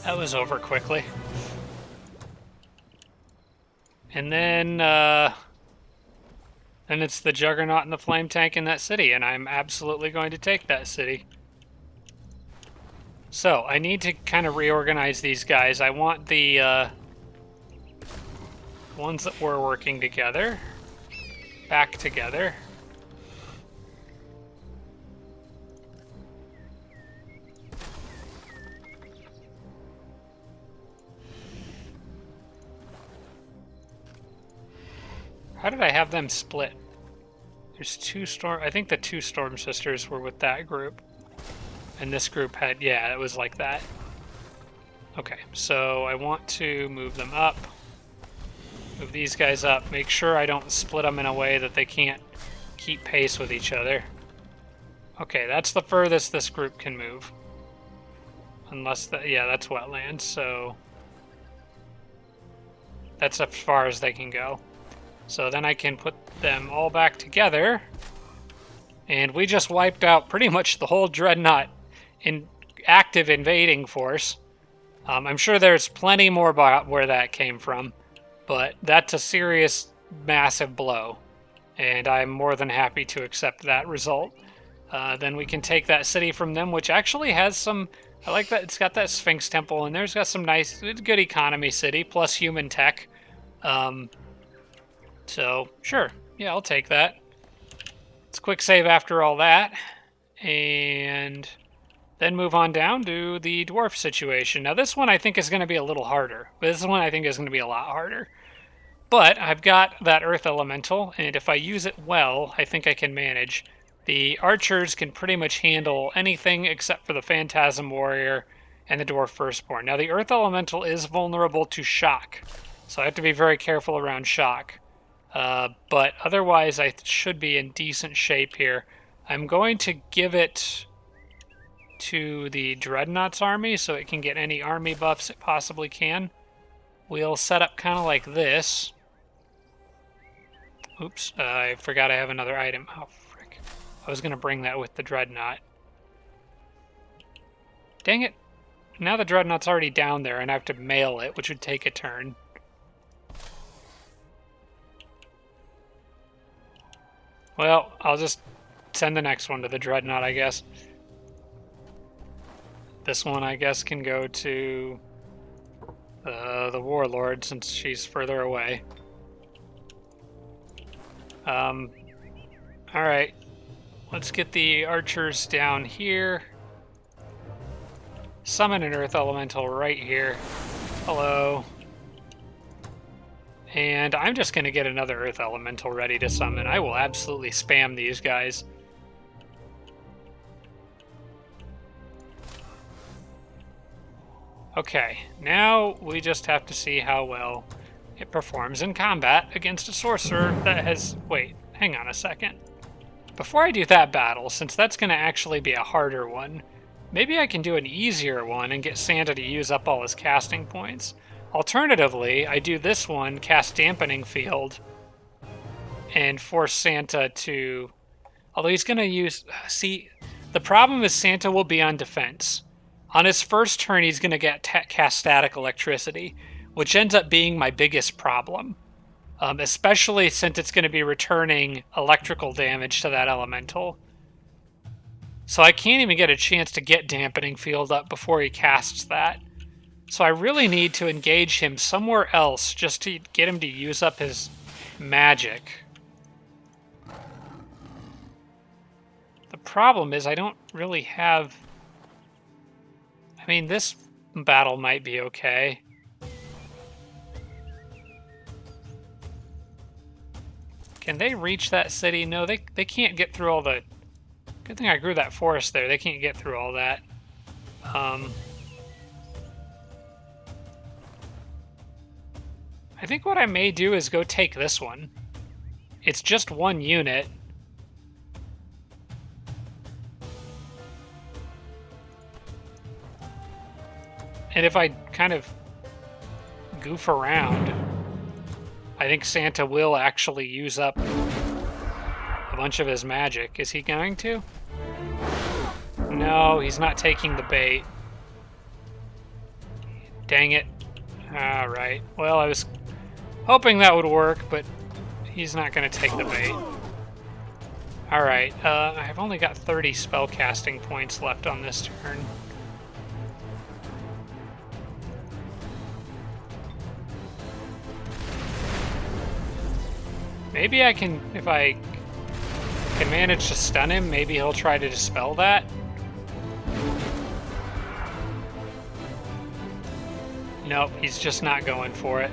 That was over quickly. And then it's the Juggernaut and the Flame Tank in that city, and I'm absolutely going to take that city. So, I need to kind of reorganize these guys. I want the ones that were working together back together. How did I have them split? There's two Storm... I think the two Storm Sisters were with that group. And this group had... Yeah, it was like that. Okay, so I want to move them up. Move these guys up. Make sure I don't split them in a way that they can't keep pace with each other. Okay, that's the furthest this group can move. Unless... yeah, that's wetlands, so... That's as far as they can go. So then I can put them all back together. And we just wiped out pretty much the whole Dreadnought in active invading force. I'm sure there's plenty more about where that came from. But that's a serious, massive blow. And I'm more than happy to accept that result. Then we can take that city from them, which actually has some... I like that it's got that Sphinx Temple, and there's got some nice, good economy city, plus human tech. So, sure. Yeah, I'll take that. It's a quick save after all that. And then move on down to the dwarf situation. Now, this one I think is going to be a little harder. This one I think is going to be a lot harder. But I've got that Earth Elemental, and if I use it well, I think I can manage. The archers can pretty much handle anything except for the Phantasm Warrior and the Dwarf Firstborn. Now, the Earth Elemental is vulnerable to shock, so I have to be very careful around shock. But otherwise, I should be in decent shape here. I'm going to give it to the Dreadnought's army so it can get any army buffs it possibly can. We'll set up kind of like this. Oops, I forgot I have another item. Oh, frick. I was going to bring that with the Dreadnought. Dang it. Now the Dreadnought's already down there and I have to mail it, which would take a turn. Well, I'll just send the next one to the Dreadnought, I guess. This one, I guess, can go to the Warlord since she's further away. Alright. Let's get the archers down here. Summon an Earth Elemental right here. Hello. And I'm just going to get another Earth Elemental ready to summon. I will absolutely spam these guys. Okay, now we just have to see how well it performs in combat against a sorcerer that has... Wait, hang on a second. Before I do that battle, since that's going to actually be a harder one, maybe I can do an easier one and get Santa to use up all his casting points. Alternatively, I do this one, cast Dampening Field, and force Santa to... Although he's going to use... See, the problem is Santa will be on defense. On his first turn, he's going to get cast Static Electricity, which ends up being my biggest problem. Especially since it's going to be returning electrical damage to that elemental. So I can't even get a chance to get Dampening Field up before he casts that. So I really need to engage him somewhere else just to get him to use up his magic. The problem is I don't really have... I mean, this battle might be okay. Can they reach that city? No, they can't get through all the... Good thing I grew that forest there. They can't get through all that. I think what I may do is go take this one. It's just one unit. And if I kind of goof around, I think Santa will actually use up a bunch of his magic. Is he going to? No, he's not taking the bait. Dang it. Alright. Well, I was hoping that would work, but he's not going to take the bait. Alright, I've only got 30 spell casting points left on this turn. Maybe I can, if I can manage to stun him, maybe he'll try to dispel that. Nope, he's just not going for it.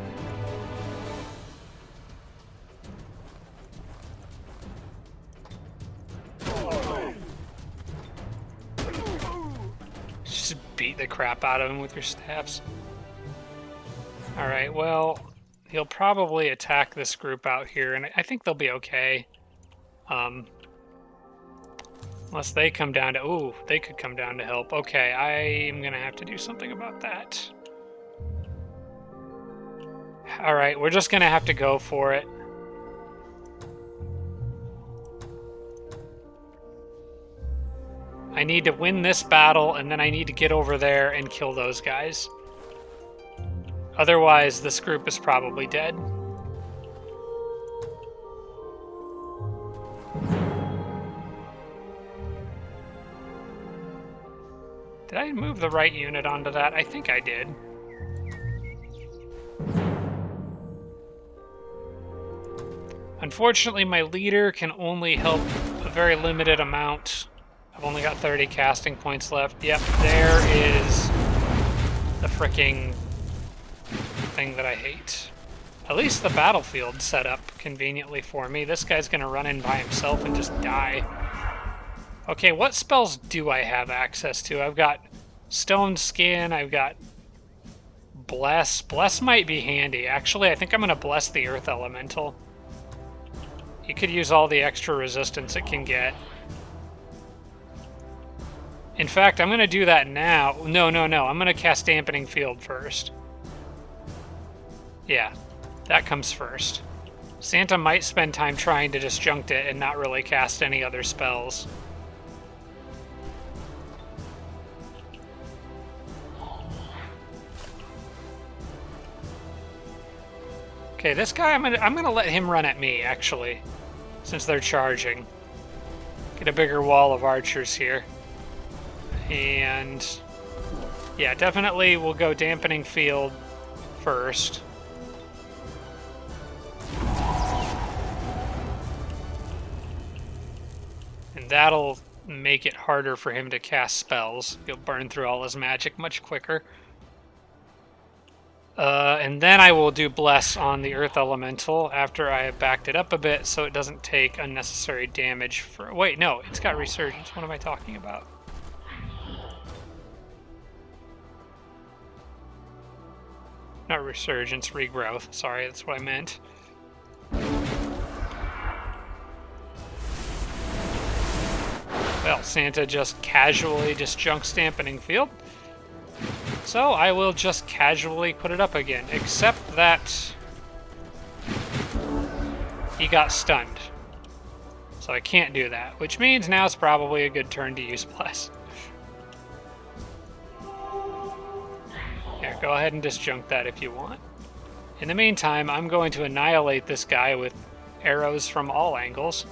Just beat the crap out of him with your staffs. Alright, well, he'll probably attack this group out here, and I think they'll be okay. Unless they come down to... Ooh, they could come down to help. Okay, I'm gonna have to do something about that. Alright, we're just gonna have to go for it. I need to win this battle, and then I need to get over there and kill those guys. Otherwise, this group is probably dead. Did I move the right unit onto that? I think I did. Unfortunately, my leader can only help a very limited amount. I've only got 30 casting points left. Yep, there is the fricking thing that I hate. At least the battlefield's set up conveniently for me. This guy's gonna run in by himself and just die. Okay, what spells do I have access to? I've got Stone Skin, I've got Bless. Bless might be handy. Actually, I think I'm gonna bless the Earth Elemental. You could use all the extra resistance it can get. In fact, I'm going to do that now. No. I'm going to cast Dampening Field first. Yeah, that comes first. Santa might spend time trying to disjunct it and not really cast any other spells. Okay, this guy, I'm gonna let him run at me, actually, since they're charging. Get a bigger wall of archers here. And yeah, definitely we'll go Dampening Field first. And that'll make it harder for him to cast spells. He'll burn through all his magic much quicker. And then I will do Bless on the Earth Elemental after I have backed it up a bit so it doesn't take unnecessary damage for... Wait, no, it's got Resurgence. What am I talking about? Not Resurgence, Regrowth. Sorry, that's what I meant. Well, Santa just casually disjuncts Dampening Field. So I will just casually put it up again, except that he got stunned. So I can't do that, which means now it's probably a good turn to use Bless. Yeah, go ahead and disjunct that if you want. In the meantime, I'm going to annihilate this guy with arrows from all angles.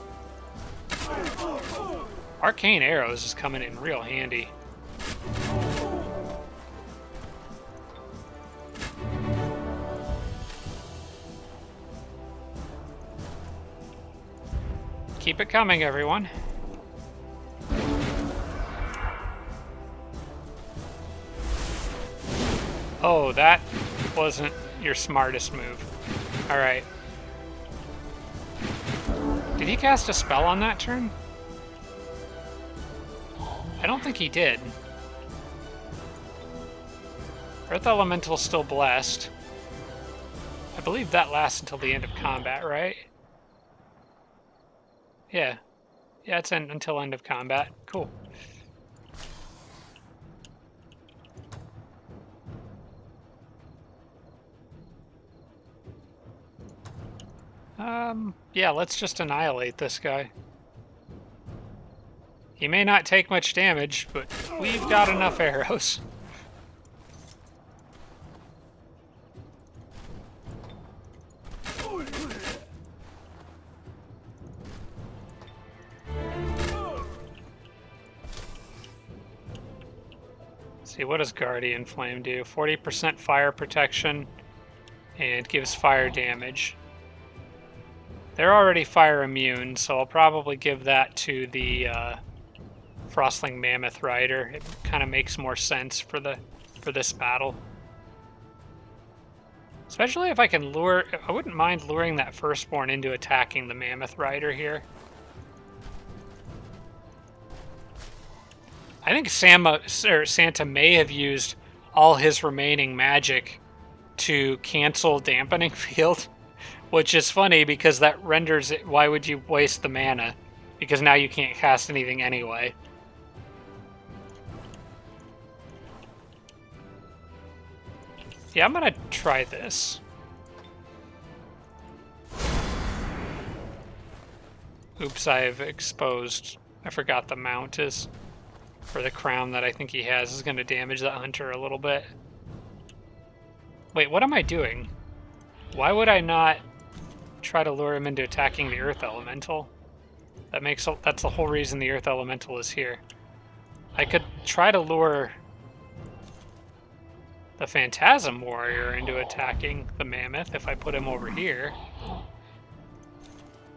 Arcane Arrows is coming in real handy. Keep it coming, everyone. Oh, that wasn't your smartest move. Alright. Did he cast a spell on that turn? I don't think he did. Earth Elemental's still blessed. I believe that lasts until the end of combat, right? Yeah. Yeah, it's until end of combat. Cool. Yeah, let's just annihilate this guy. He may not take much damage, but we've got enough arrows. See, what does Guardian Flame do? 40% fire protection and gives fire damage. They're already fire immune, so I'll probably give that to the Frostling Mammoth Rider. It kind of makes more sense for this battle. Especially if I can lure... I wouldn't mind luring that Firstborn into attacking the Mammoth Rider here. I think Santa may have used all his remaining magic to cancel Dampening Field, which is funny because that renders it... Why would you waste the mana? Because now you can't cast anything anyway. Yeah, I'm gonna try this. Oops, I've exposed... I forgot the mount is... For the crown that I think he has is gonna damage that hunter a little bit. Wait, what am I doing? Why would I not try to lure him into attacking the Earth Elemental? That's the whole reason the Earth Elemental is here. I could try to lure the Phantasm Warrior into attacking the Mammoth if I put him over here.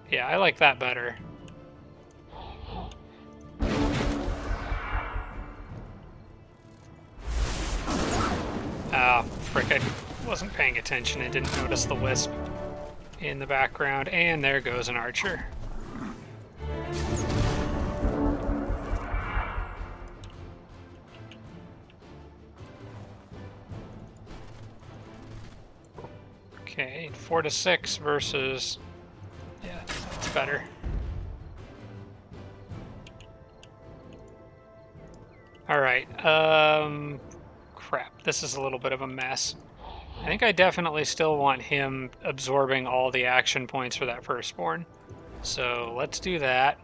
Yeah, I like that better. Ah, frick, I wasn't paying attention and didn't notice the wisp in the background. And there goes an archer. Okay, 4 to 6 versus... Yeah, that's better. Alright, crap, this is a little bit of a mess. I think I definitely still want him absorbing all the action points for that Firstborn. So let's do that.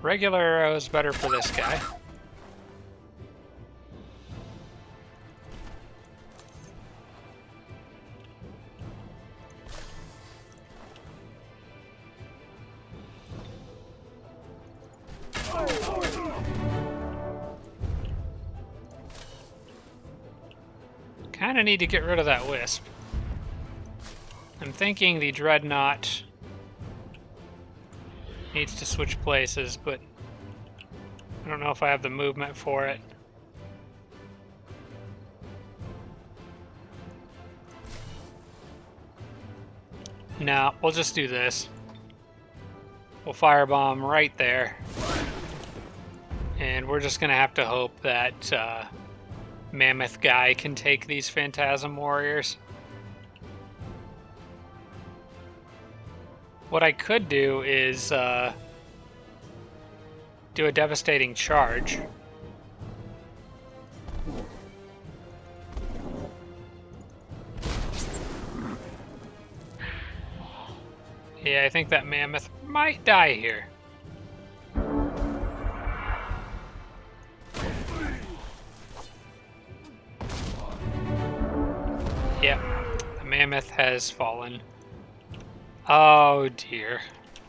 Regular arrow is better for this guy. Kinda need to get rid of that wisp. I'm thinking the Dreadnought needs to switch places, but I don't know if I have the movement for it. No, we'll just do this. We'll firebomb right there. And we're just gonna have to hope that Mammoth guy can take these Phantasm Warriors. What I could do is do a devastating charge. Yeah, I think that Mammoth might die here. Yep, the Mammoth has fallen. Oh dear,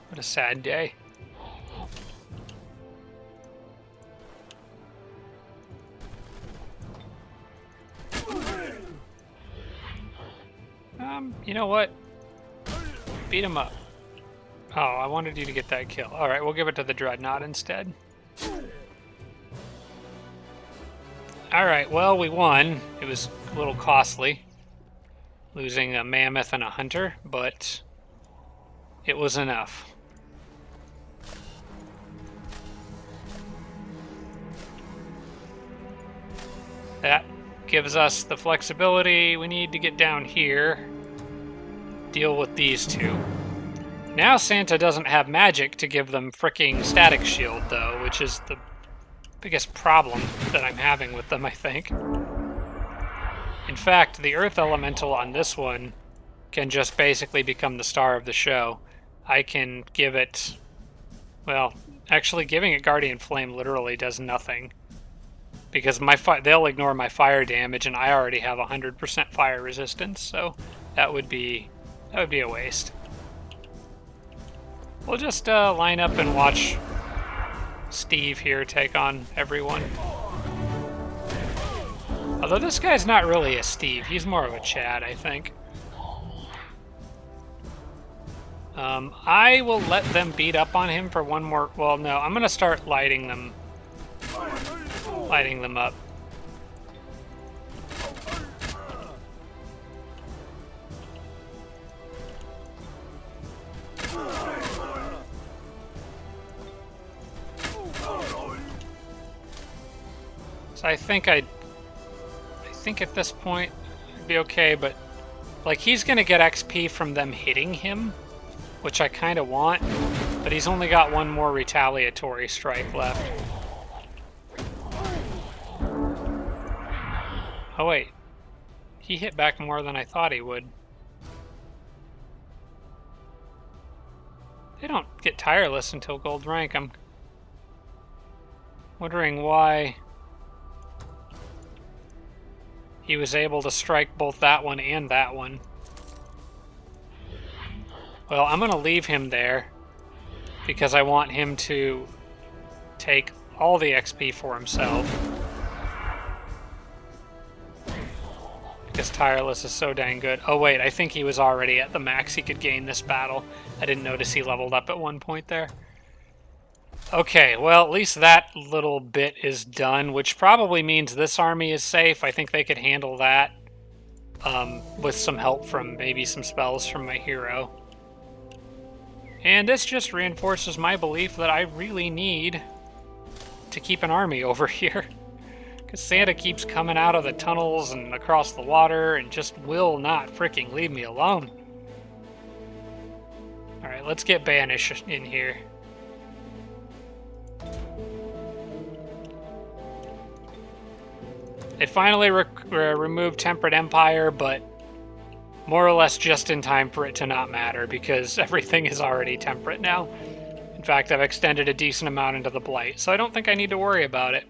what a sad day. You know what? Beat him up. Oh, I wanted you to get that kill. Alright, we'll give it to the Dreadnought instead. Alright, well, we won. It was a little costly, losing a Mammoth and a Hunter, but it was enough. That gives us the flexibility we need to get down here. deal with these two. Now Santa doesn't have magic to give them fricking static shield, though, which is the biggest problem that I'm having with them, I think. In fact, the Earth Elemental on this one can just basically become the star of the show. I can give it... Well, actually giving it Guardian Flame literally does nothing. Because they'll ignore my fire damage, and I already have 100% fire resistance, so that would be a waste. We'll just line up and watch Steve here take on everyone. Although this guy's not really a Steve, he's more of a Chad, I think. I will let them beat up on him for one more... Well, no, I'm going to start lighting them up. So I think at this point it'd be okay, but like he's gonna get XP from them hitting him, which I kind of want, but he's only got one more retaliatory strike left. Oh wait, he hit back more than I thought he would. They don't get tireless until gold rank. I'm wondering why he was able to strike both that one and that one. Well, I'm going to leave him there because I want him to take all the XP for himself. Because Tireless is so dang good. Oh wait, I think he was already at the max he could gain this battle. I didn't notice he leveled up at one point there. Okay, well, at least that little bit is done, which probably means this army is safe. I think they could handle that with some help from maybe some spells from my hero. And this just reinforces my belief that I really need to keep an army over here. Because Santa keeps coming out of the tunnels and across the water and just will not freaking leave me alone. Alright, let's get Banish in here. It finally removed Temperate Empire, but more or less just in time for it to not matter, because everything is already temperate now. In fact, I've extended a decent amount into the Blight, so I don't think I need to worry about it.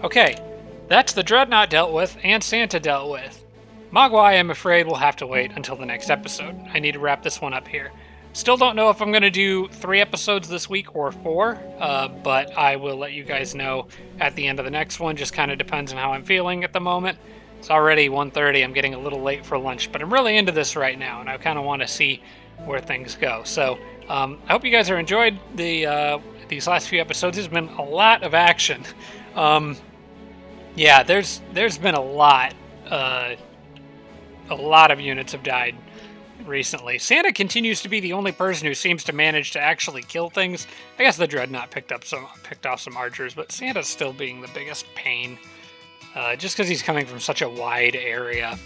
Okay, that's the Dreadnought dealt with, and Santa dealt with. Mogwai, I'm afraid, will have to wait until the next episode. I need to wrap this one up here. Still don't know if I'm going to do 3 episodes this week or 4, but I will let you guys know at the end of the next one. Just kind of depends on how I'm feeling at the moment. It's already 1:30. I'm getting a little late for lunch, but I'm really into this right now, and I kind of want to see where things go. So I hope you guys are enjoyed these last few episodes. There's been a lot of action. Yeah, there's been a lot. A lot of units have died recently. Santa continues to be the only person who seems to manage to actually kill things. I guess the Dreadnought picked off some archers, but Santa's still being the biggest pain, just because he's coming from such a wide area.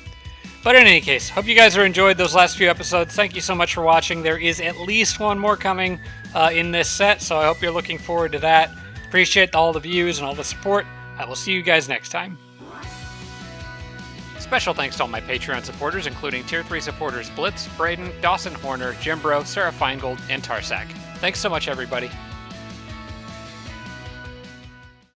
But in any case, hope you guys are enjoyed those last few episodes. Thank you so much for watching. There is at least one more coming in this set, so I hope you're looking forward to that. Appreciate all the views and all the support. I will see you guys next time. Special thanks to all my Patreon supporters, including Tier 3 supporters Blitz, Braden, Dawson Horner, Jimbro, Sarah Feingold, and Tarsak. Thanks so much, everybody.